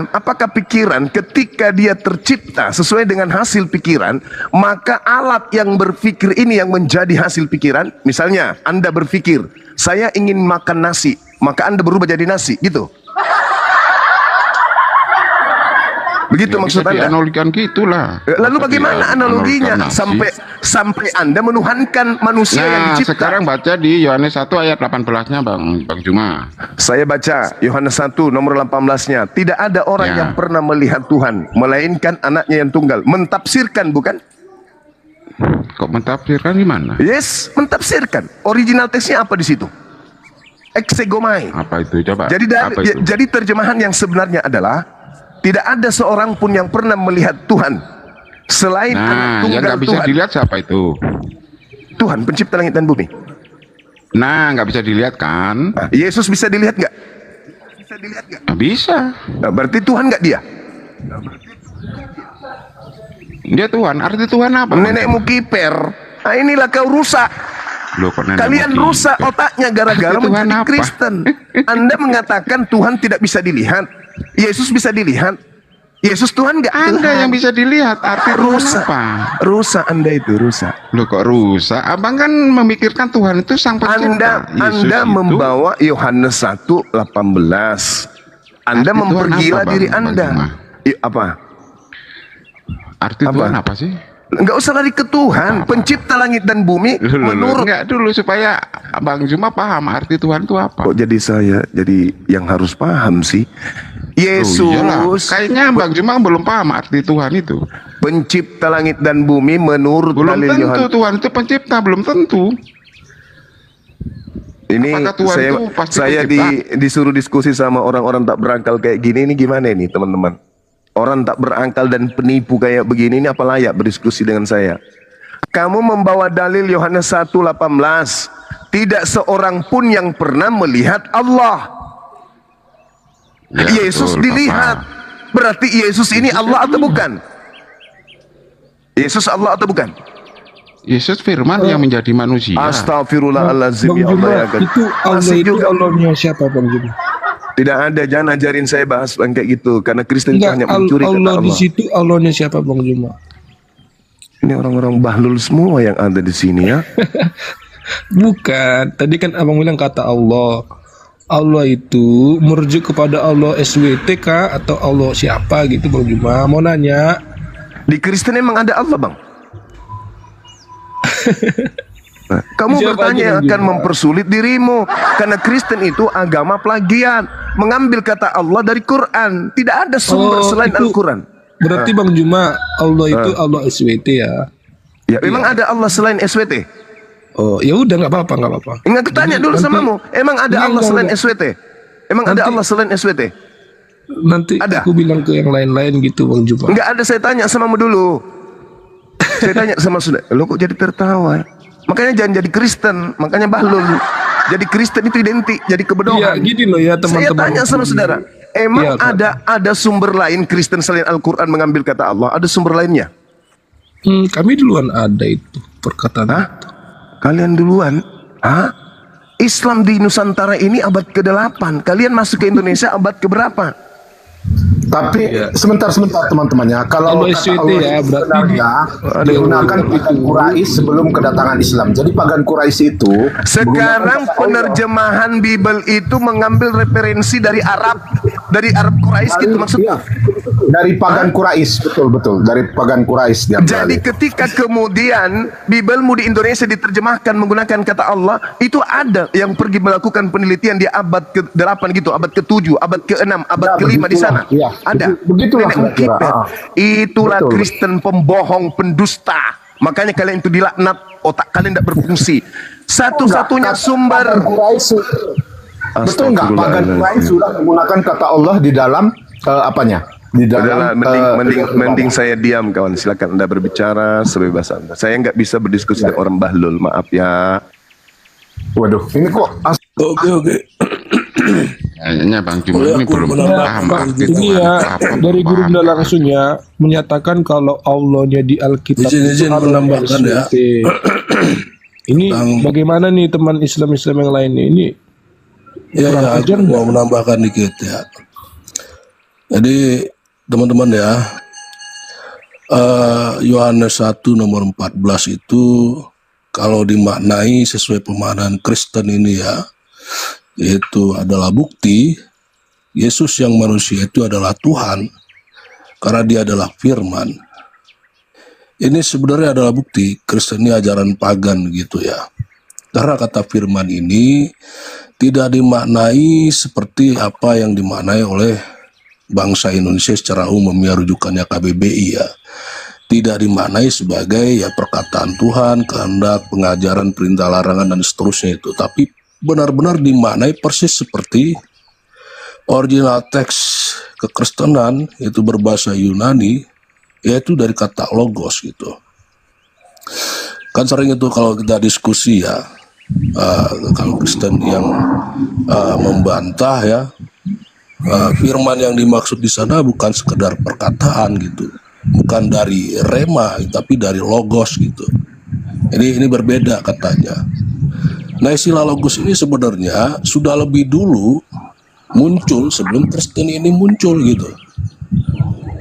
Apakah pikiran ketika dia tercipta sesuai dengan hasil pikiran, maka alat yang berpikir ini yang menjadi hasil pikiran. Misalnya, Anda berpikir, saya ingin makan nasi, maka Anda berubah jadi nasi, gitu. Begitu Ya, maksud bisa Anda? dianalogikan gitulah. Lalu Bisa bagaimana analoginya dianalogikan sampai Anda menuhankan manusia yang Nah, dicipta? sekarang baca di Yohanes 1 ayat 18-nya Bang Juma. Saya baca Yohanes 1 nomor 18-nya. Tidak ada orang Ya. yang pernah melihat Tuhan, melainkan anaknya yang tunggal. Mentafsirkan bukan? Kok mentafsirkan gimana? Yes, mentafsirkan. Original teksnya apa di situ? Exegomai. Apa itu coba? Jadi Apa itu? jadi terjemahan yang sebenarnya adalah tidak ada seorang pun yang pernah melihat Tuhan selain anak Nah, yang tunggal nggak bisa Tuhan. dilihat siapa itu? Tuhan pencipta langit dan bumi. Nah, nggak bisa dilihat kan? Nah, Yesus bisa dilihat nggak? Nah, bisa. Nah, berarti Tuhan nggak dia? Dia Tuhan. Arti Tuhan apa? Nenekmu kiper. Nah, inilah kau rusak. Loh, kok nenek Kalian mau rusak kiper? otaknya gara-gara Arti Tuhan menjadi apa? Kristen. Anda mengatakan Tuhan tidak bisa dilihat. Yesus bisa dilihat. Yesus Tuhan nggak? Anda Tuhan. yang bisa dilihat. Arti Tuhan Rusak. apa? Rusak Anda itu rusak. Loh, kok rusak? Abang kan memikirkan Tuhan itu sang pencipta. Yesus Anda itu membawa Yohanes 1:18. Anda Arti Tuhan mempergila apa, diri Bang Anda. Juma? Apa? Arti Apa? Tuhan apa sih? Enggak usah lari ke Tuhan, pencipta langit dan bumi menurut. Enggak dulu supaya Bang Juma paham arti Tuhan itu apa. Kok jadi saya jadi yang harus paham sih? Oh, iyalah. Yesus Kayaknya Bang Juma belum paham arti Tuhan itu. pencipta langit dan bumi menurut Belum dalil tentu Yohanes. Tuhan itu pencipta, belum tentu. Ini Apakah Tuhan saya itu pasti saya disuruh diskusi sama orang-orang tak berangkal kayak gini, ini gimana ini teman-teman? Orang tak berakal dan penipu kayak begini, ini apa layak berdiskusi dengan saya? Kamu membawa dalil Yohanes 1:18. Tidak seorang pun yang pernah melihat Allah. Ya, Yesus betul, dilihat. Papa. Berarti Yesus ini Allah atau bukan? Yesus Allah atau bukan? Yesus firman yang menjadi manusia. Astagfirullahaladzim, Bang ya Allah Juma, ya God. itu Allah Masih itu juga. Allahnya siapa Bang Juma? Tidak ada, jangan ajarin saya bahas yang kayak gitu, karena Kristen itu Enggak, hanya mencuri kata Allah di Allah. situ Allahnya siapa Bang Juma? Ini orang-orang bahlul semua yang ada di sini ya. Bukan, tadi kan abang bilang kata Allah. Allah itu merujuk kepada Allah SWT kah atau Allah siapa gitu Bang Juma? Mau nanya. Di Kristen emang ada Allah, Bang. Nah, kamu Siapa bertanya aja yang akan juga? mempersulit dirimu, karena Kristen itu agama plagiat, mengambil kata Allah dari Quran. Tidak ada sumber selain itu Al-Quran. Berarti Bang Juma Allah itu Allah SWT ya. Ya, memang ada Allah selain SWT. Oh, ya udah nggak apa-apa, nggak apa-apa. Enggak ketanya dulu Nanti- samamu. Emang ada Enggak, Allah enggak, selain enggak. SWT? Emang ada Nanti- Allah selain SWT? Nanti Ada? aku bilang ke yang lain-lain gitu Bang Juma. Enggak ada, saya tanya samamu dulu. Saya tanya sama saudara, lo kok jadi tertawa? Makanya jangan jadi Kristen, makanya bahlul. Jadi Kristen itu identik, jadi Iya, kebodohan. gini loh ya Saya teman-teman. tanya sama saudara, emang Iya, Kak. ada sumber lain Kristen selain Al-Quran mengambil kata Allah? Ada sumber lainnya? Kami duluan ada itu perkataan Hah? itu. Kalian duluan? Hah? Islam di Nusantara ini abad ke-8. Kalian masuk ke Indonesia abad ke-berapa? Tapi sebentar teman-temannya, kalau Kalau kata SWT Allah ya, itu berarti sebenarnya digunakan pagan Quraisy sebelum kedatangan Islam. Jadi pagan Quraisy itu Sekarang menggunakan kata Allah. penerjemahan Bible itu mengambil referensi dari Arab Quraisy gitu maksud. Iya, dari pagan Quraisy, betul, dari pagan Quraisy diambil Jadi alih. ketika kemudian Biblemu di Indonesia diterjemahkan menggunakan kata Allah, itu ada yang pergi melakukan penelitian di abad ke-8 gitu, abad ke-7, abad ke-6, abad Ya, ke-5 di sana. begitulah. Ya, Ada. begitulah Nenek kira-kira. mungkit. Itulah Betul. Kristen pembohong, pendusta. Makanya kalian itu dilaknat, otak kalian tidak berfungsi. Satu-satunya Pagan sumber Quraisy. Betul nggak? Pagan Astagfirullahaladzim. Quraisy sudah menggunakan kata Allah di dalam apanya? Di Udahlah, dalam mending saya diam kawan. Silakan Anda berbicara sebebas Anda. Saya nggak bisa berdiskusi dengan orang bahlul. Maaf ya. Waduh, ini kok Oke. Kayaknya Bang Juma Boleh ini aku belum menambahkan paham arti ini Tuhan ya itu apa. dari belum Gurunda paham. langsung ya menyatakan kalau Allahnya di Alkitab Izin itu menambahkan ya. SWT. Ini bagaimana nih teman Islam-Islam yang lain ini? Ya, Kurang aku ajar mau nggak? menambahkan dikit ya. Jadi teman-teman ya, Yohanes 1 nomor 14 itu kalau dimaknai sesuai pemahaman Kristen ini ya, yaitu adalah bukti Yesus yang manusia itu adalah Tuhan karena dia adalah firman. Ini sebenarnya adalah bukti Kristen ini ajaran pagan gitu ya. Karena kata firman ini tidak dimaknai seperti apa yang dimaknai oleh bangsa Indonesia secara umum ya, rujukannya KBBI ya. Tidak dimaknai sebagai ya perkataan Tuhan, kehendak, pengajaran, perintah, larangan dan seterusnya itu, tapi benar-benar dimaknai persis seperti original teks kekristenan, itu berbahasa Yunani, yaitu dari kata logos gitu. Kan sering itu kalau kita diskusi ya, kalau Kristen yang membantah ya, firman yang dimaksud di sana bukan sekedar perkataan gitu, bukan dari rema tapi dari logos gitu. Ini berbeda katanya. Nah, istilah logos ini sebenarnya sudah lebih dulu muncul sebelum Kristen ini muncul gitu.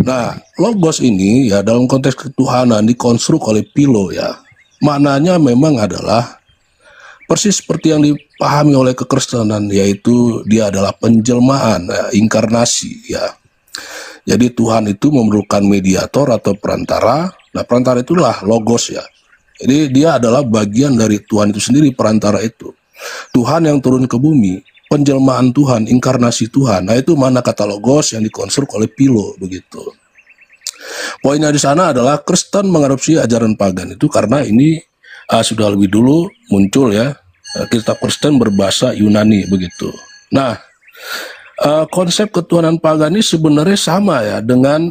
Nah, logos ini ya dalam konteks ketuhanan dikonstruk oleh Philo ya. Maknanya memang adalah persis seperti yang dipahami oleh kekristenan, yaitu dia adalah penjelmaan, ya, inkarnasi ya. Jadi Tuhan itu memerlukan mediator atau perantara. Nah, perantara itulah logos ya. Jadi dia adalah bagian dari Tuhan itu sendiri, perantara itu. Tuhan yang turun ke bumi, penjelmaan Tuhan, inkarnasi Tuhan. Nah, itu mana kata logos yang dikonstruk oleh Philo begitu. Poinnya di sana adalah Kristen mengadopsi ajaran pagan itu karena ini sudah lebih dulu muncul ya, kitab Kristen berbahasa Yunani begitu. Nah, konsep ketuhanan pagan ini sebenarnya sama ya dengan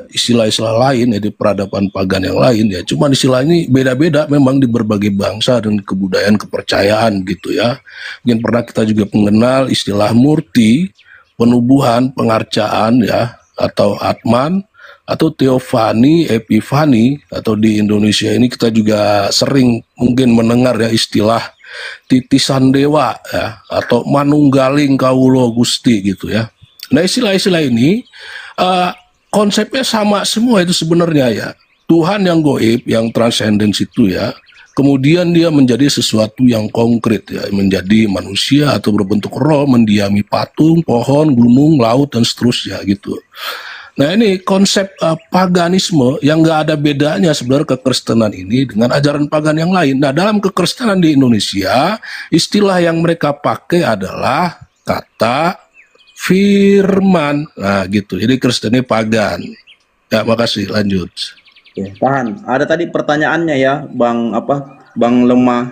istilah-istilah lain ya di peradaban pagan yang lain ya. Cuman istilah ini beda-beda memang di berbagai bangsa dan kebudayaan kepercayaan gitu ya. Mungkin pernah kita juga mengenal istilah murti, penubuhan, pengarcaan ya, atau atman, atau teofani, epifani, atau di Indonesia ini kita juga sering mungkin mendengar ya istilah titisan dewa ya, atau manunggaling kawulo gusti gitu ya. Nah, istilah-istilah ini konsepnya sama semua itu sebenarnya ya. Tuhan yang goib, yang transcendence itu ya, kemudian dia menjadi sesuatu yang konkret ya, menjadi manusia atau berbentuk roh, mendiami patung, pohon, gunung, laut dan seterusnya gitu. Nah, ini konsep paganisme yang nggak ada bedanya sebenarnya kekristenan ini dengan ajaran pagan yang lain. Nah, dalam kekristenan di Indonesia, istilah yang mereka pakai adalah kata firman. Nah, gitu. Jadi Kristennya pagan. Ya, makasih. Lanjut. Oke, tahan. Ada tadi pertanyaannya ya, Bang lemah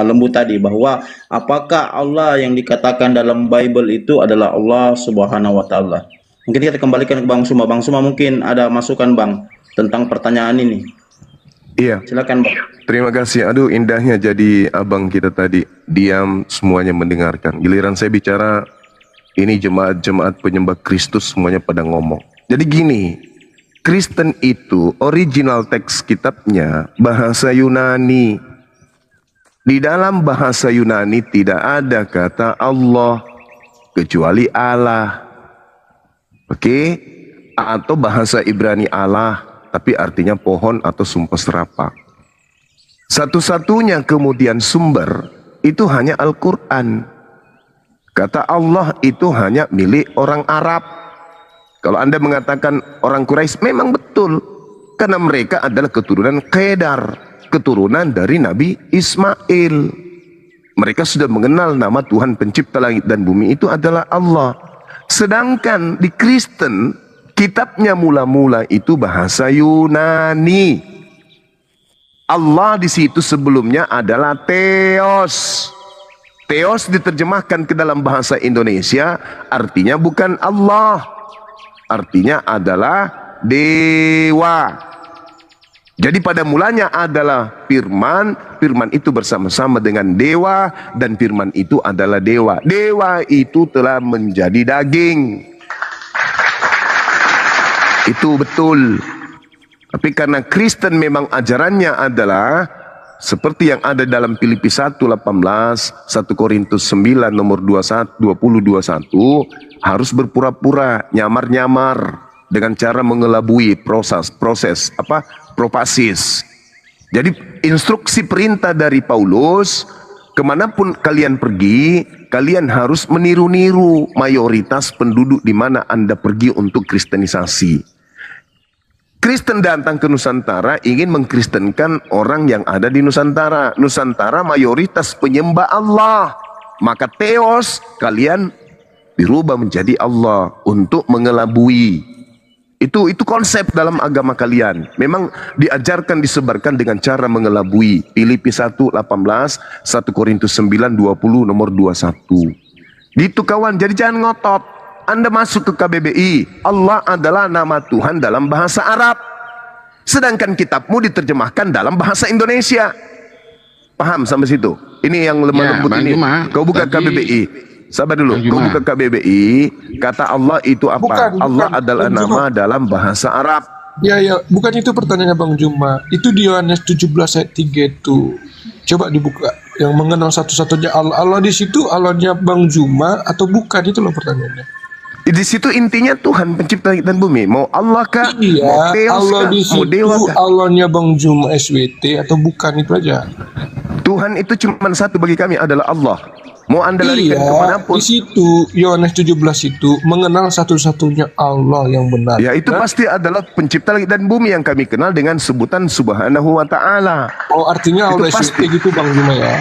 lembu tadi, bahwa apakah Allah yang dikatakan dalam Bible itu adalah Allah Subhanahu wa taala? Mungkin kita kembalikan ke Bang Suma. Bang Suma mungkin ada masukan Bang tentang pertanyaan ini. Iya. Silakan Bang. Terima kasih. Aduh, indahnya jadi abang kita tadi. Diam, semuanya mendengarkan. Giliran saya bicara, ini jemaat-jemaat penyembah Kristus semuanya pada ngomong. Jadi gini, Kristen itu original teks kitabnya bahasa Yunani. Di dalam bahasa Yunani tidak ada kata Allah kecuali Allah. Oke? Atau bahasa Ibrani Allah, tapi artinya pohon atau sumpah serapah. Satu-satunya kemudian sumber itu hanya Al-Quran. Kata Allah itu hanya milik orang Arab. Kalau Anda mengatakan orang Quraisy, memang betul. Karena mereka adalah keturunan Kedar, keturunan dari Nabi Ismail. Mereka sudah mengenal nama Tuhan pencipta langit dan bumi itu adalah Allah. Sedangkan di Kristen, kitabnya mula-mula itu bahasa Yunani. Allah di situ sebelumnya adalah Theos. Theos diterjemahkan ke dalam bahasa Indonesia artinya bukan Allah. Artinya adalah dewa. Jadi pada mulanya adalah firman, firman itu bersama-sama dengan dewa, dan firman itu adalah dewa. Dewa itu telah menjadi daging. Itu betul. Tapi karena Kristen memang ajarannya adalah seperti yang ada dalam Filipi 1:18, 1 Korintus 9 nomor 20-21, harus berpura-pura, nyamar-nyamar dengan cara mengelabui proses propasis. Jadi instruksi perintah dari Paulus, kemanapun kalian pergi, kalian harus meniru-niru mayoritas penduduk di mana Anda pergi untuk kristenisasi. Kristen datang ke Nusantara ingin mengkristenkan orang yang ada di Nusantara. Nusantara mayoritas penyembah Allah. Maka Theos kalian dirubah menjadi Allah untuk mengelabui. Itu konsep dalam agama kalian. Memang diajarkan, disebarkan dengan cara mengelabui. Filipi 1:18, 1 Korintus 9:20 nomor 21. Gitu kawan, jadi jangan ngotot. Anda masuk ke KBBI, Allah adalah nama Tuhan dalam bahasa Arab. Sedangkan kitabmu diterjemahkan dalam bahasa Indonesia. Paham sampai situ? Ini yang lemah lembut ini. Kau buka KBBI. Sabar dulu. Kau buka KBBI, kata Allah itu apa? Bukan, Allah bukan. adalah Bang nama dalam bahasa Arab. Ya, bukan itu pertanyaannya Bang Juma. Itu di Yohanes 17 ayat 3 itu. Coba dibuka. Yang mengenal satu-satunya Allah. Allah di situ Allahnya Bang Juma atau bukan? Itu loh pertanyaannya. Di situ intinya Tuhan pencipta langit dan bumi. Mau Allah kah? Iya, Mau Theos Allah kah? di Mau situ dewa kah? Allahnya Bang Juma SWT atau bukan, itu aja. Tuhan itu cuma satu bagi kami, adalah Allah. Mau Anda larikan kemanapun. Di situ Yohanes 17 itu mengenal satu-satunya Allah yang benar. Ya itu pasti adalah pencipta langit dan bumi yang kami kenal dengan sebutan Subhanahu wa Ta'ala. Oh, artinya Itu Allah pasti. SWT gitu Bang Juma ya.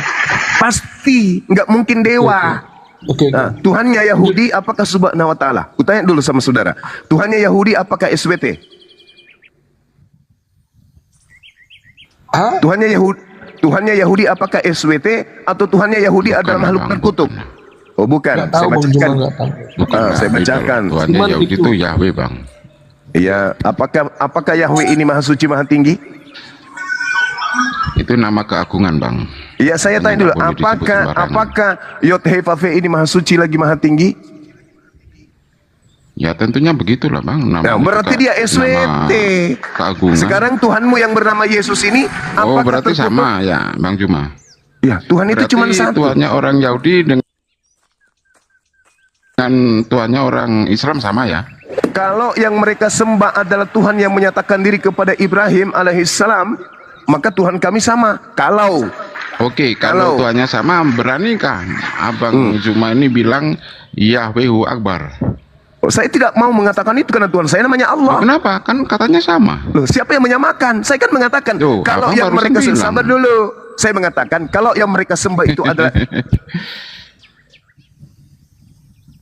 Pasti, nggak mungkin dewa. Oke. Nah, Tuhannya Yahudi apakah Subhanahu wa Ta'ala? Kutanya dulu sama saudara. Tuhannya Yahudi apakah SWT? Ah? Tuhannya Yahudi apakah SWT atau Tuhannya Yahudi adalah makhluk terkutuk? Oh bukan, Nggak tahu saya Bang Juma, bacakan. nggak tahu. Bukan Saya Yahweh, bacakan. Tuhannya Cuman Yahudi itu. itu Yahweh bang. Iya, apakah Yahweh ini maha suci, maha tinggi? Itu nama keagungan bang. Iya, saya tanya dulu, Nggak boleh disebut sembarangan. apakah Yod He Vav He ini maha suci lagi maha tinggi? Ya tentunya begitulah bang. Nah, berarti dia SWT. Keagungan. Sekarang Tuhanmu yang bernama Yesus ini Oh apakah berarti terkutuk? sama ya bang Juma. Ya, Tuhan itu Berarti cuma satu. Tuhannya orang Yahudi dengan Tuhannya orang Islam sama ya. Kalau yang mereka sembah adalah Tuhan yang menyatakan diri kepada Ibrahim alaihissalam, maka Tuhan kami sama. Kalau Oke, kalau Tuhannya sama, beranikah Abang Juma ini bilang Yahwehu Akbar? saya tidak mau mengatakan itu karena Tuhan saya namanya Allah. Oh, kenapa? Kan katanya sama. Loh, siapa yang menyamakan? Saya kan mengatakan Tuh, kalau Abang yang baru mereka bilang. sabar dulu. Saya mengatakan kalau yang mereka sembah itu adalah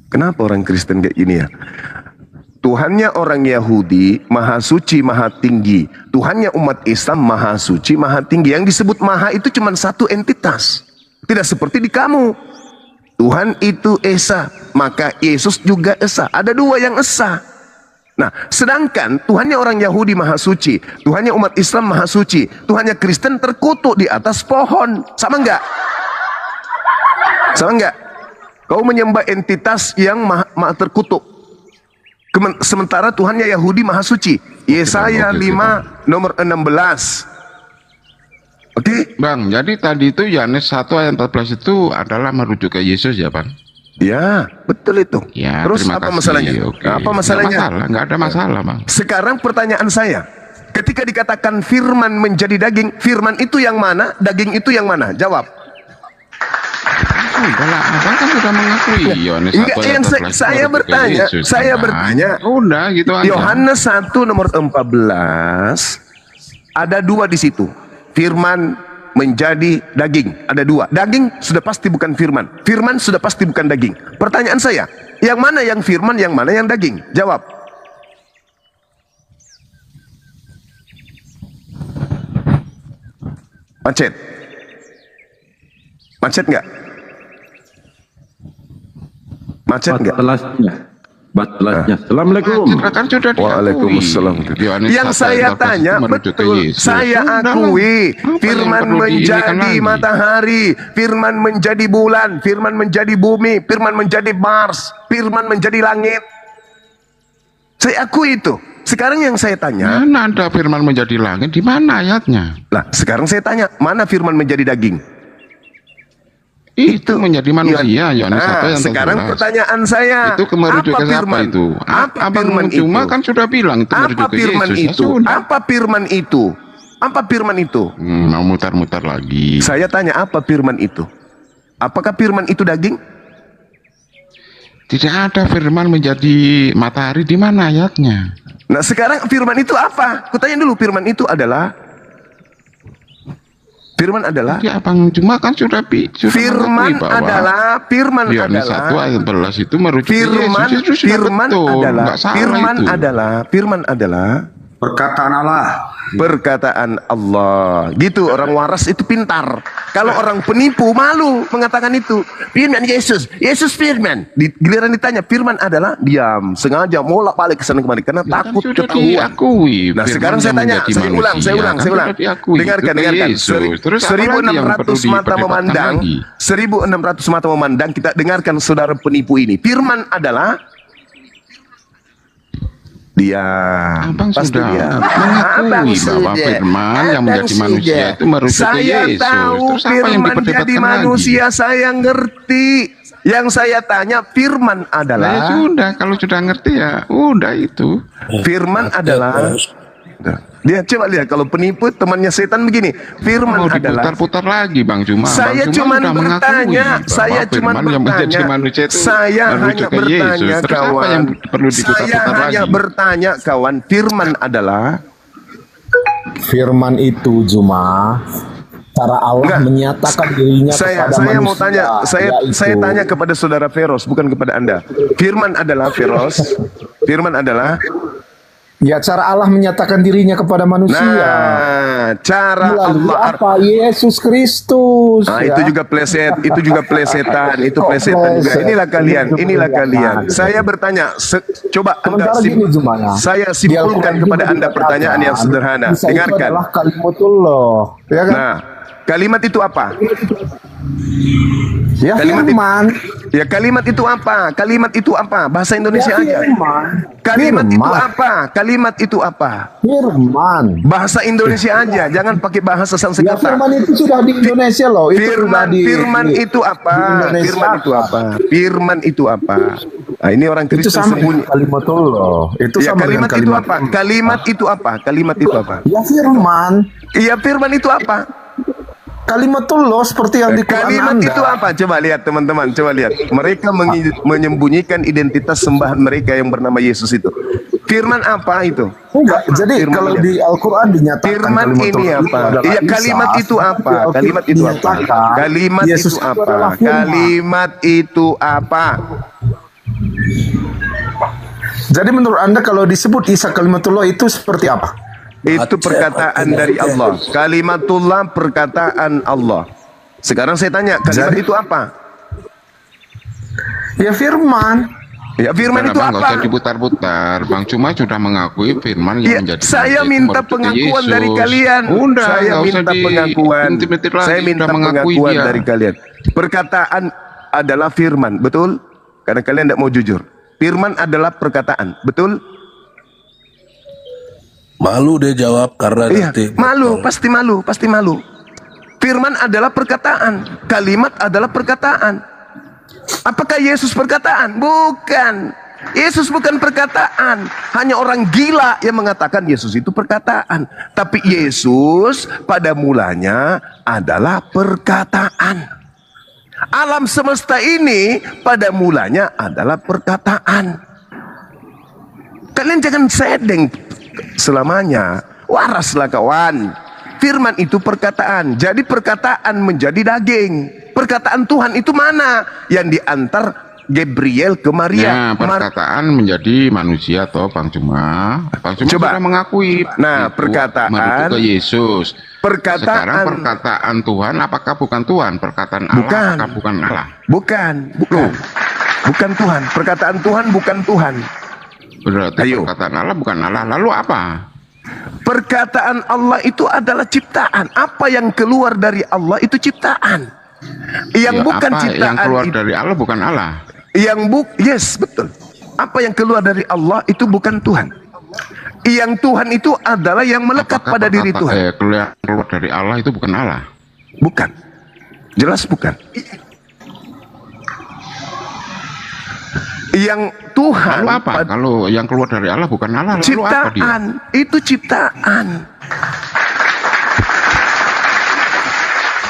kenapa orang Kristen kayak gini ya? Tuhannya orang Yahudi maha suci, maha tinggi. Tuhannya umat Islam maha suci, maha tinggi. Yang disebut maha itu cuma satu entitas. Tidak seperti di kamu. Tuhan itu Esa, maka Yesus juga Esa. Ada dua yang Esa. Nah, sedangkan Tuhannya orang Yahudi maha suci, Tuhannya umat Islam maha suci, Tuhannya Kristen terkutuk di atas pohon. Sama enggak? Sama enggak? Kau menyembah entitas yang maha terkutuk. Sementara Tuhannya Yahudi maha suci. Yesaya Oke, 5 nomor 16. Oke? Bang, jadi tadi itu Yohanes 1 ayat 14 itu adalah merujuk ke Yesus ya, Bang? Ya, betul itu. Ya, Terus terima apa kasih. masalahnya? Oke. Nah, apa masalahnya? Nggak ada masalah, Bang. Sekarang pertanyaan saya, ketika dikatakan firman menjadi daging, firman itu yang mana, daging itu yang mana? Jawab. Udah lah, Abang kan sudah mengakui Yohanes 1 Enggak, ayat yang 14 saya merujuk ke bertanya, Yesus, saya Bang. bertanya. Udah gitu aja. Yohanes 1 nomor 14 ada 2 di situ. Firman menjadi daging, ada 2. Daging sudah pasti bukan firman. Firman sudah pasti bukan daging. Pertanyaan saya, yang mana yang firman, yang mana yang daging? Jawab. Macet. Macet nggak? Macet nggak? Batasnya. Assalamualaikum. Kan sudah diakui. Waalaikumsalam. Yohanes Yang 1 saya ayat 14 tanya itu merujuk ke betul, Yesus. saya Sudah lah. akui Apa firman yang perlu diinikan menjadi lagi? matahari, firman menjadi bulan, firman menjadi bumi, firman menjadi Mars, firman menjadi langit. Saya akui itu. Sekarang yang saya tanya, Mana ada firman menjadi langit? Di mana ayatnya? lah sekarang saya tanya, mana firman menjadi daging? Itu menjadi manusia, Yohanes 1 Nah, ayat 14. sekarang pertanyaan saya, Itu merujuk ke siapa firman? itu? Apa Abang firman cuma itu? kan sudah bilang itu merujuk Apa ke firman Yesus. Ya itu? sudah. Apa firman itu? Apa firman itu? Mau mutar-mutar lagi. Saya tanya, apa firman itu? Apakah firman itu daging? Tidak ada firman menjadi matahari, di mana ayatnya? Nah sekarang firman itu apa? Kutanya dulu, firman itu adalah Jadi abang cuma kan sudah firman mengakui bahwa adalah Yohanes 1 ayat 14 itu merujuk ke firman Yesus. Itu sudah firman betul, adalah nggak salah firman itu. adalah Perkataan Allah. perkataan Allah. Gitu, orang waras itu pintar. Kalau orang penipu malu mengatakan itu. Firman Yesus, Yesus firman. Di giliran ditanya firman adalah, diam, sengaja bolak-balik ke sana kemari karena Ya, kan takut sudah ketahuan. diakui. Nah, Firman sekarang saya yang tanya, menjadi saya ulang. manusia, kan sudah diakui. Dengarkan, Itu dengarkan. Yesus. Terus apa lagi yang perlu 1600 mata diperdebatkan memandang, lagi? 1600 mata memandang, kita dengarkan saudara penipu ini. Firman adalah dia. Abang Pasti sudah dia. mengakui bahwa firman yang menjadi manusia itu merujuk ke Saya Yesus. tahu Terus apa yang firman jadi diperdebatkan manusia, lagi? saya ngerti. Yang saya tanya, firman Ya adalah sudah, kalau sudah ngerti ya udah itu. firman adalah dia, coba lihat kalau penipu temannya setan begini. Firman Mau adalah, diputar-putar lagi Bang Cuma. saya Bang cuma sudah mengakui bertanya, bahwa saya cuma firman yang menjadi bertanya, manusia itu saya merujuk hanya ke bertanya Yesus. Terus apa kawan, yang perlu saya diputar-putar hanya lagi? bertanya kawan, firman adalah Firman itu Juma cara Allah Enggak. menyatakan dirinya saya kepada saya manusia. mau tanya, yaitu- saya tanya kepada saudara Feros, bukan kepada Anda. Firman adalah Feros, firman adalah, ya cara Allah menyatakan dirinya kepada manusia. nah, cara Melalui Allah. apa? Yesus Kristus. Nah, ya. itu juga pleset, itu juga plesetan, itu Kok plesetan juga. pleset? Inilah kalian, Itu inilah kalian. plesetan. Saya bertanya, coba Anda Sementara gini Jumaya, saya di simpulkan Al-Quran kepada juga Anda pertanyaan yang dikatakan, sederhana. Isa itu Dengarkan. adalah kalimatullah, ya kan? Nah, kalimat itu apa? Ya kalimat firman. Ya kalimat itu apa? Kalimat itu apa? Bahasa Indonesia Ya aja. firman. Kalimat itu Firman. apa? Kalimat itu apa? Firman. Bahasa Indonesia aja, jangan pakai bahasa Ya Sanskerta. firman itu sudah di Indonesia loh. Itu sudah Firman itu apa? di Indonesia. Firman itu apa? Firman itu apa? Nah, ini orang Itu Kristen sama sembunyi. dengan kalimatullah. Itu Ya, sama dengan kalimat itu apa? Kalimat itu apa? Kalimat itu apa? Ya firman. Iya, firman itu apa? Kalimatullah seperti yang di Quran Kalimat Anda. itu apa? Coba lihat teman-teman, coba lihat. Mereka menyembunyikan identitas sembahan mereka yang bernama Yesus itu. Firman apa itu? Enggak, jadi Firman kalau lihat. di Al-Quran dinyatakan Firman ini kalimatullah itu apa? adalah Iya, Isa. kalimat itu apa? Di Kalimat itu apa? dinyatakan Kalimat Yesus itu itu apa? adalah firman. Kalimat itu apa? Jadi menurut Anda kalau disebut Isa kalimatullah itu seperti apa? Itu perkataan dari Allah. Kalimatullah, perkataan Allah. Sekarang saya tanya, kalimat Jadi- itu apa? Ya firman. Ya, firman itu Bang, nggak usah apa? diputar-putar. Bang Cuma sudah mengakui firman yang Ya, menjadi saya manusia itu minta merujuk ke pengakuan Yesus. dari kalian. Udah, Saya nggak usah minta pengakuan. diintimidasi lagi. Saya minta Sudah mengakui pengakuan dia. dari kalian. Perkataan adalah firman, betul? Karena kalian tidak mau jujur. Firman adalah perkataan, betul? Malu dia jawab karena Iya, nanti malu, pasti malu, pasti malu. Firman adalah perkataan, kalimat adalah perkataan. Apakah Yesus perkataan? Bukan. Yesus bukan perkataan. Hanya orang gila yang mengatakan Yesus itu perkataan. Tapi Yesus pada mulanya adalah perkataan. Alam semesta ini pada mulanya adalah perkataan. Kalian jangan sedeng selamanya. Waraslah kawan. Firman itu perkataan. Jadi perkataan menjadi daging. Perkataan Tuhan itu mana? Yang diantar Gabriel ke Maria. Nah, perkataan menjadi manusia toh Bang Juma. Bang Juma Coba. sudah mengakui. Nah, itu, perkataan. merujuk ke Yesus. Perkataan. Sekarang perkataan Tuhan apakah bukan Tuhan? Perkataan Allah Bukan. apakah bukan Allah? Bukan. Bukan Tuhan. Perkataan Tuhan bukan Tuhan. Berarti Ayo. perkataan Allah bukan Allah. Lalu apa? Perkataan Allah itu adalah ciptaan. Apa yang keluar dari Allah itu ciptaan. Yang Ya, bukan apa ciptaan yang keluar itu, dari Allah bukan Allah. yes, betul. Apa yang keluar dari Allah itu bukan Tuhan. Yang Tuhan itu adalah yang melekat Apakah pada diri Tuhan. keluar dari Allah itu bukan Allah? Bukan. Jelas bukan. Yang Tuhan Lalu apa? Kalau yang keluar dari Allah bukan Allah, lalu apa dia? ciptaan, itu ciptaan.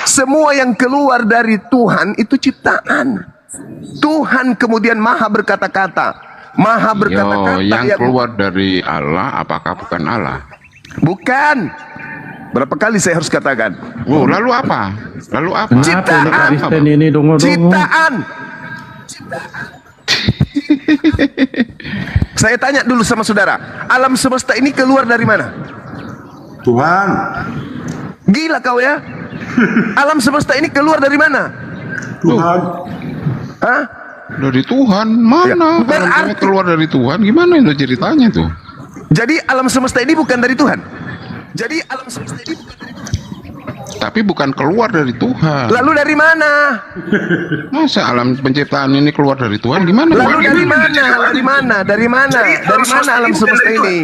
Semua yang keluar dari Tuhan itu ciptaan. Tuhan kemudian maha berkata-kata. Maha berkata-kata yang keluar dari Allah apakah bukan Allah? Bukan. Berapa kali saya harus katakan? Oh, lalu apa? Lalu apa? Ciptaan. Kristen ini dongo-dongo. Ciptaan. Saya tanya dulu sama saudara, alam semesta ini keluar dari mana? Tuhan. Gila kau ya? Alam semesta ini keluar dari mana? Tuhan. Hah? Dari Tuhan mana? Ya, Kalau berarti- keluar dari Tuhan gimana itu ceritanya tuh? Jadi alam semesta ini bukan dari Tuhan. Jadi alam semesta ini bukan dari Tuhan. Tapi bukan keluar dari Tuhan. Lalu dari mana? Masa alam penciptaan ini keluar dari Tuhan gimana? Lalu dari mana? Dari mana? Dari mana? Dari mana alam semesta ini?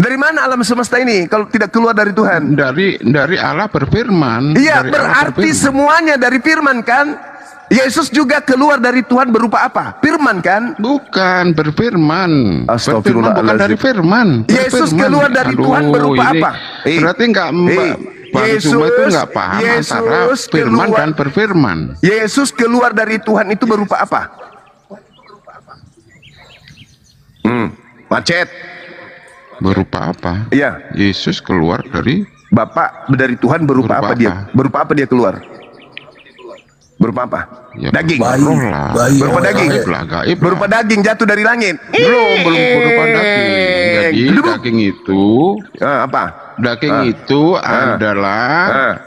Dari mana alam semesta ini kalau tidak keluar dari Tuhan? Dari Allah berfirman. Iya, Dari Allah berarti berfirman. semuanya dari firman kan? Yesus juga keluar dari Tuhan berupa apa? Firman kan? Bukan berfirman. Astagfirullahaladzim. Berfirman bukan dari firman. Yesus Berfirman. keluar dari Tuhan berupa ini apa? Berarti enggak Bang Zuma itu enggak paham antara firman dan berfirman. Yesus keluar dari Tuhan itu berupa apa? Macet. Berupa apa? Iya. Yesus keluar dari Bapak dari Tuhan berupa, Berupa apa dia? apa? Berupa apa dia keluar? Berupa apa? Ya, Daging. bayi, roh lah. bayi. Berupa daging. Gaib lah, gaib lah. Berupa daging jatuh dari langit. belum berupa daging. Jadi daging itu Apa? itu adalah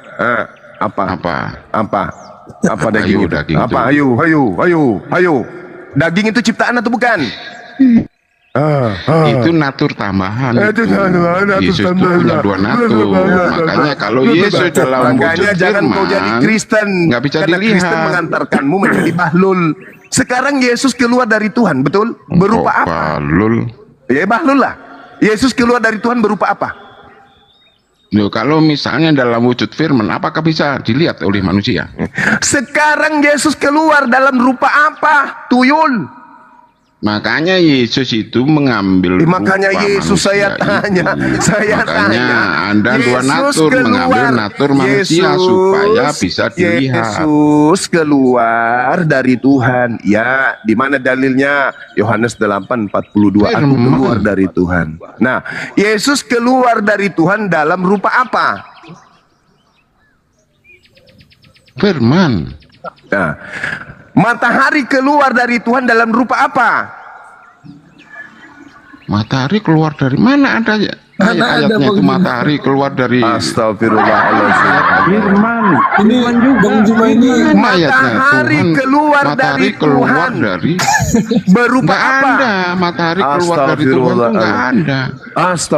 Apa? apa? Apa daging? Ayo, itu? daging Apa? itu. Ayo. Daging itu ciptaan atau bukan? Itu natur tambahan Itu itu. natur Yesus itu tambahan. punya dua natur. Makanya kalau Yesus dalam Makanya wujud jangan kau jadi firman Kristen. nggak bisa Karena Kristen dilihat. mengantarkanmu menjadi bahlul. Sekarang Yesus keluar dari Tuhan, betul? Berupa apa? Balul. Ya bahlul lah. Yesus keluar dari Tuhan berupa apa? Loh, kalau misalnya dalam wujud firman, apakah bisa dilihat oleh manusia? Sekarang Yesus keluar dalam rupa apa? Tuyul. Makanya Yesus itu mengambil Makanya rupa Yesus saya manusia tanya, itu. saya Makanya tanya. Anda dua Yesus natur, mengambil natur manusia supaya bisa dilihat. Yesus keluar dari Tuhan. Ya, di mana dalilnya? Yohanes 8:42. Aku Firman. keluar dari Tuhan. Nah, Yesus keluar dari Tuhan dalam rupa apa? Firman. Nah, matahari keluar dari Tuhan dalam rupa apa? Matahari keluar dari mana adanya? ayat-ayatnya itu matahari keluar dari Astagfirullahaladzim. Firman. Ini Firman juga. Bang Juma ini ayatnya Matahari Tuhan, keluar matahari dari keluar Tuhan. dari Berupa nggak apa? ada matahari keluar dari Tuhan itu nggak ada.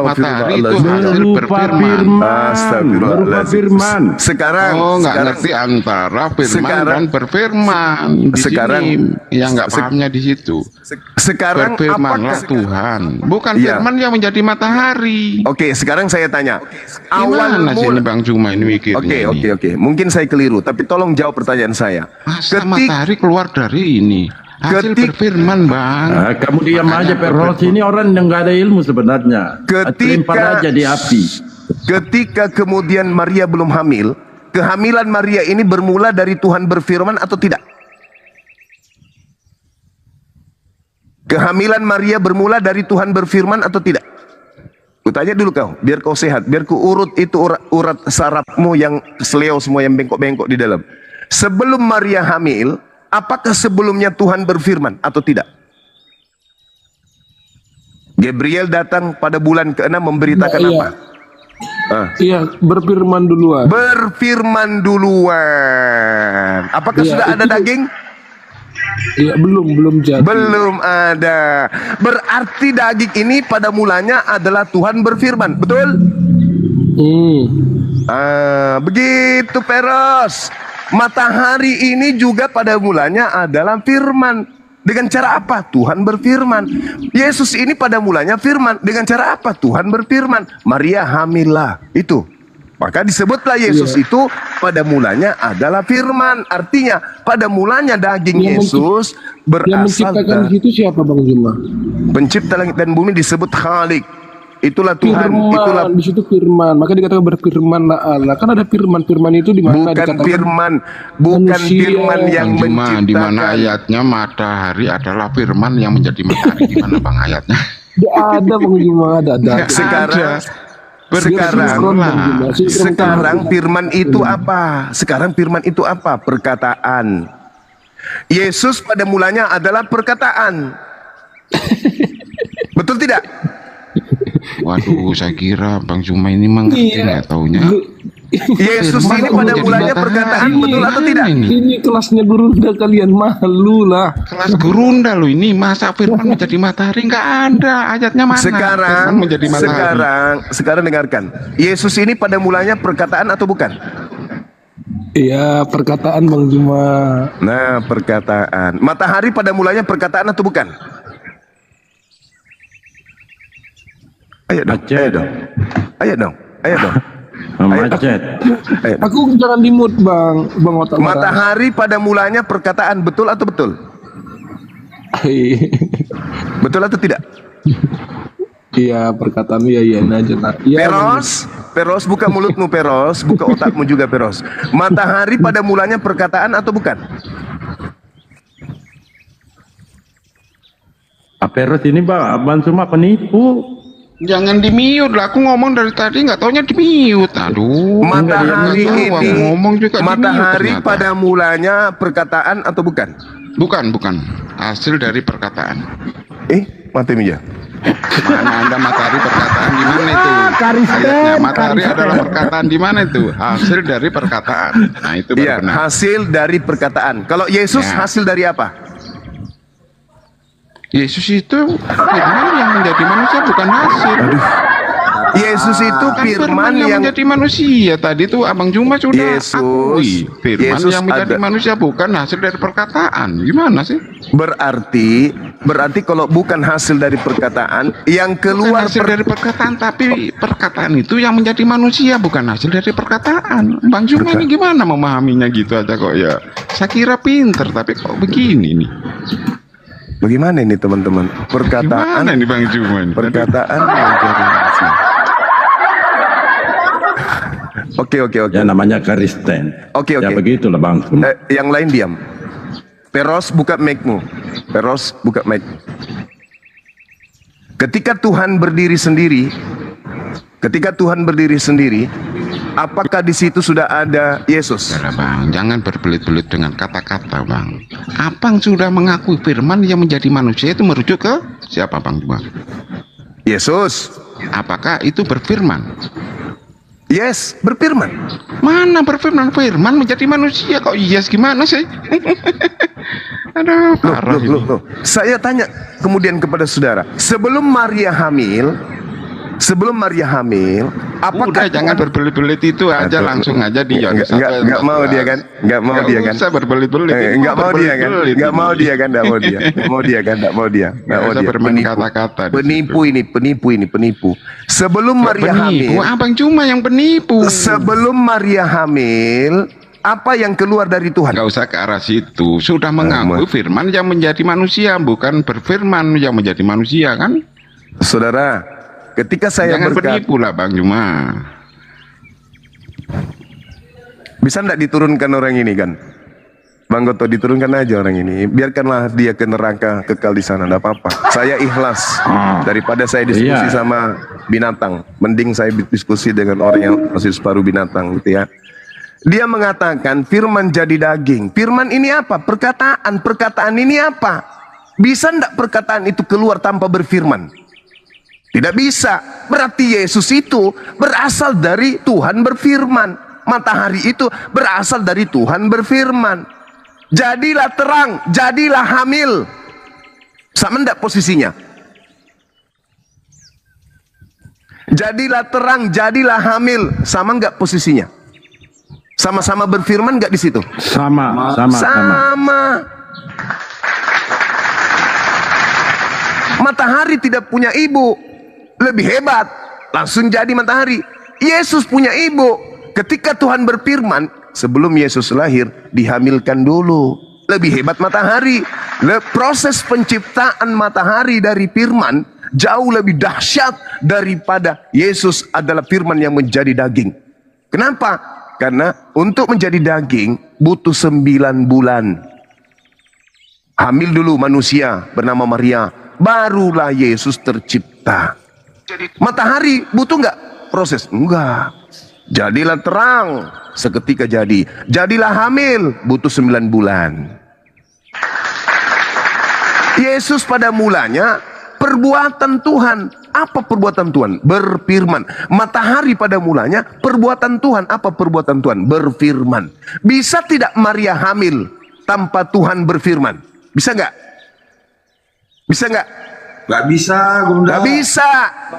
Matahari itu hasil Berupa berfirman. firman. Berupa Astagfirullahaladzim. firman. Sekarang, Oh, nggak sekarang ngerti antara firman sekarang- dan berfirman. Di sekarang- sini, yang nggak se- pahamnya di situ. sekarang Berfirmanlah apakah Tuhan, bukan Iya. firman yang menjadi matahari. Oke, sekarang saya tanya. Gimana sih ini mula- Bang Juma ini mikirnya? Oke. Mungkin saya keliru, tapi tolong jawab pertanyaan saya. Masa matahari keluar dari ini? Hasil berfirman, Bang. Nah, kamu diam aja, Peros. Ini orang yang nggak ada ilmu sebenarnya. Lempar aja di api. Ketika kemudian Maria belum hamil, kehamilan Maria ini bermula dari Tuhan berfirman atau tidak? Kehamilan Maria bermula dari Tuhan berfirman atau tidak? Kutanya dulu kau, biar kau sehat, biar ku urut itu urat sarafmu yang seleo semua yang bengkok-bengkok di dalam. Sebelum Maria hamil, apakah sebelumnya Tuhan berfirman atau tidak? Gabriel datang pada bulan ke-6 memberitakan Iya. apa? Iya, berfirman duluan. Berfirman duluan. Apakah Iya, sudah ada itu- daging? Iya, belum jadi. Belum ada. Berarti daging ini pada mulanya adalah Tuhan berfirman, betul? Begitu Peros. Matahari ini juga pada mulanya adalah firman. Dengan cara apa? Tuhan berfirman. Yesus ini pada mulanya firman. Dengan cara apa? Tuhan berfirman. Maria hamillah. Itu. Maka disebutlah Yesus itu pada mulanya adalah firman. Artinya pada mulanya daging Yesus Yang berasal menciptakan dari itu siapa Bang Juma? pencipta langit dan bumi disebut Khalik. Itulah Tuhan. Firman, Itulah di situ firman. Maka dikatakan berfirmanlah Allah. Kan ada firman itu di mana bukan dikatakan firman, bukan manusia. firman yang Bang Juma, di mana menciptakan. ayatnya matahari adalah firman yang menjadi matahari? Gimana Bang ayatnya? Tidak ada Bang Juma, ada. Sekarang Berfirmanlah. Sekarang firman itu apa? Sekarang firman itu apa? Perkataan. Yesus pada mulanya adalah perkataan. Betul tidak? Waduh, saya kira Bang Juma ini mengerti nggak taunya. Yesus Firman ini kok pada menjadi mulanya matahari? perkataan, betul atau tidak? Ini kelasnya Gurunda, kalian malu lah. Kelas Gurunda loh ini, masa firman menjadi matahari? Nggak ada, ayatnya mana? Sekarang, Firman menjadi matahari. sekarang dengarkan. Yesus ini pada mulanya perkataan atau bukan? Iya, perkataan Bang Juma. Nah, perkataan. Matahari pada mulanya perkataan atau bukan? Ayo dong, ayo dong, ayo dong, ayo dong. Macet. Ayo. Aku jangan dimut Bang Otak Marah. Matahari pada mulanya perkataan, betul atau betul? Betul atau tidak? Iya, perkataan iya aja nak. Iya, Peros, buka mulutmu Peros, buka otakmu juga Peros. Matahari pada mulanya perkataan atau bukan? Peros ini Bang cuma penipu. Jangan di-mute lah, aku ngomong dari tadi nggak taunya di-mute. Aduh, Matahari nggak tahu, aku ini, ngomong juga matahari di-mute ternyata. pada mulanya perkataan atau bukan? Bukan, hasil dari perkataan. Mati Mija. Mana ada matahari perkataan di mana itu? Ayatnya matahari adalah perkataan di mana itu? Hasil dari perkataan. Nah, itu baru Iya, benar. hasil dari perkataan. Kalau Yesus Ya. hasil dari apa? Yesus itu firman yang menjadi manusia, bukan hasil. Yesus itu Kan firman yang menjadi manusia. Tadi tuh Abang Juma sudah Yesus- akui. Firman Yesus yang menjadi ada- manusia bukan hasil dari perkataan. Gimana sih? Berarti kalau bukan hasil dari perkataan, yang Bukan keluar hasil dari perkataan, tapi perkataan itu yang menjadi manusia, bukan hasil dari perkataan. Bang Juma ini gimana memahaminya gitu aja kok ya? Saya kira pinter, tapi kok begini nih? Bagaimana ini teman-teman? Perkataan, Gimana nih Bang Juma ini? perkataan menjadi manusia. Oke. Ya namanya Kristen. Oke. Ya begitulah Bang. Yang lain diam. Peros, buka mic-mu. Peros, buka mic. Ketika Tuhan berdiri sendiri, apakah di situ sudah ada Yesus? Salah Bang, jangan berbelit-belit dengan kata-kata Bang. Abang sudah mengakui firman yang menjadi manusia itu merujuk ke siapa Bang Juma? Yesus. apakah itu berfirman? Yes, berfirman. Mana berfirman? Firman menjadi manusia kok yes gimana sih? Aduh, parah ini. Loh. Saya tanya kemudian kepada saudara, sebelum Maria hamil, apakah Udah jangan berbelit-belit itu aja, langsung aja dia. Enggak mau dia kan? Enggak mau dia kan? Enggak berbelit-belit. Enggak mau dia kan? Enggak mau dia kan? Enggak mau dia. Bermain kata-kata. Penipu. Sebelum Maria hamil, Abang cuma yang penipu. Sebelum Maria hamil, apa yang keluar dari Tuhan? Enggak usah ke arah situ. Sudah mengaku firman yang menjadi manusia, bukan berfirman yang menjadi manusia kan? Saudara, ketika saya jangan penipu lah Bang Juma. Bisa enggak diturunkan orang ini kan? Bang Goto, diturunkan aja orang ini. Biarkanlah dia ke neraka kekal di sana, enggak apa-apa. Saya ikhlas daripada saya diskusi sama binatang. Mending saya diskusi dengan orang yang masih separuh binatang gitu ya. Dia mengatakan firman jadi daging. Firman ini apa? Perkataan. Perkataan ini apa? Bisa enggak perkataan itu keluar tanpa berfirman? Tidak bisa. Berarti Yesus itu berasal dari Tuhan berfirman. Matahari itu berasal dari Tuhan berfirman. Jadilah terang, jadilah hamil. Sama enggak posisinya? Jadilah terang, jadilah hamil. Sama enggak posisinya? Sama-sama berfirman enggak di situ? Sama. Matahari tidak punya ibu. Lebih hebat, langsung jadi matahari. Yesus punya ibu. Ketika Tuhan berfirman, sebelum Yesus lahir, dihamilkan dulu. Lebih hebat matahari. Proses penciptaan matahari dari firman jauh lebih dahsyat daripada Yesus adalah firman yang menjadi daging. Kenapa? Karena untuk menjadi daging butuh 9 bulan. Hamil dulu manusia bernama Maria, barulah Yesus tercipta. Matahari butuh enggak proses? Enggak. Jadilah terang, seketika jadi. Jadilah hamil, butuh 9 bulan. Yesus pada mulanya perbuatan Tuhan. Apa perbuatan Tuhan? Berfirman. Matahari pada mulanya perbuatan Tuhan. Apa perbuatan Tuhan? Berfirman. Bisa tidak Maria hamil tanpa Tuhan berfirman? Bisa enggak? Bisa enggak? Nggak bisa, Bunda. Nggak bisa.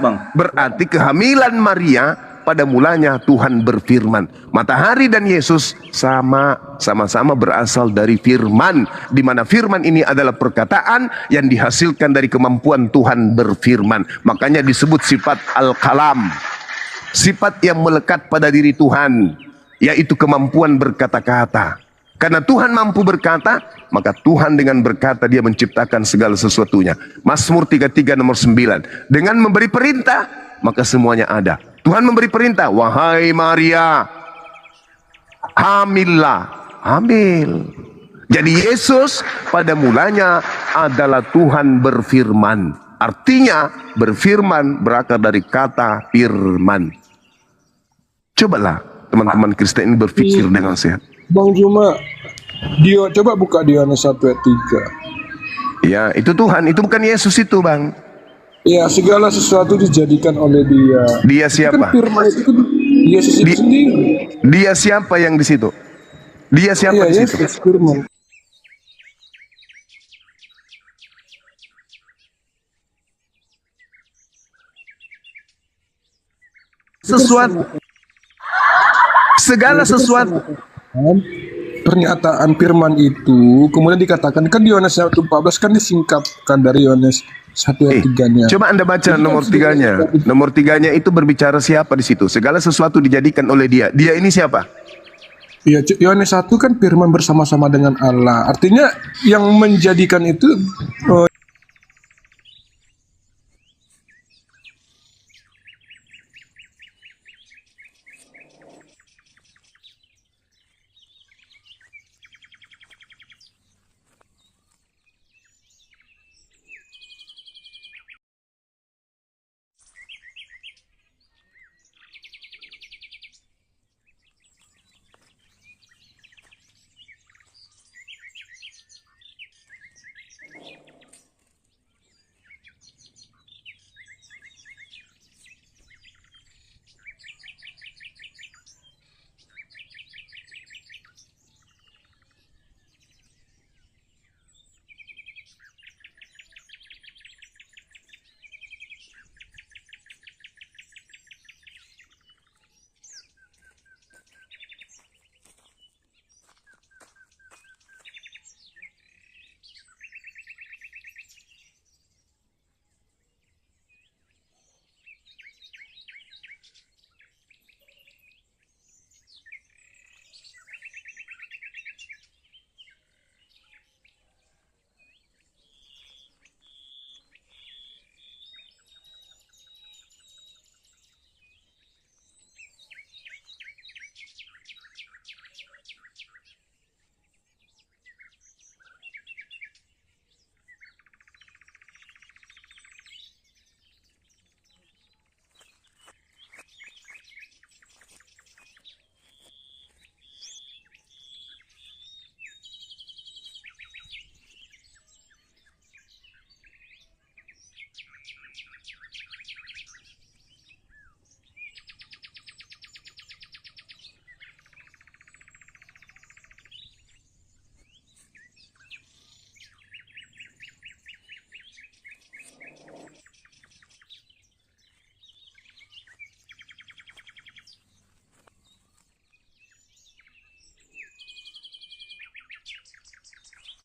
Bang. Berarti kehamilan Maria pada mulanya Tuhan berfirman. Matahari dan Yesus sama-sama berasal dari firman, di mana firman ini adalah perkataan yang dihasilkan dari kemampuan Tuhan berfirman. Makanya disebut sifat al-kalam, sifat yang melekat pada diri Tuhan, yaitu kemampuan berkata-kata. Karena Tuhan mampu berkata, maka Tuhan dengan berkata dia menciptakan segala sesuatunya. Mazmur 33 nomor 9. Dengan memberi perintah, maka semuanya ada. Tuhan memberi perintah, wahai Maria, hamillah. Hamil. Jadi Yesus pada mulanya adalah Tuhan berfirman. Artinya berfirman berakar dari kata firman. Cobalah teman-teman Kristen ini berpikir dengan sehat. Bang Juma, coba buka Yohanes 1 ayat 3. Ya, itu Tuhan, itu bukan Yesus itu, Bang. Ya, segala sesuatu dijadikan oleh Dia. Dia siapa? Itu kan firman itu kan Yesus itu sendiri. Dia siapa yang di situ? Dia siapa di situ? Yesus firman. Segala sesuatu. Pernyataan firman itu kemudian dikatakan kan di Yohanes 1:14 kan disingkapkan dari Yohanes 1 ayat 3-nya. Coba Anda baca nomor 3-nya. Nomor 3-nya itu berbicara siapa di situ? Segala sesuatu dijadikan oleh Dia. Dia ini siapa? Ya, Yohanes 1 kan firman bersama-sama dengan Allah. Artinya yang menjadikan itu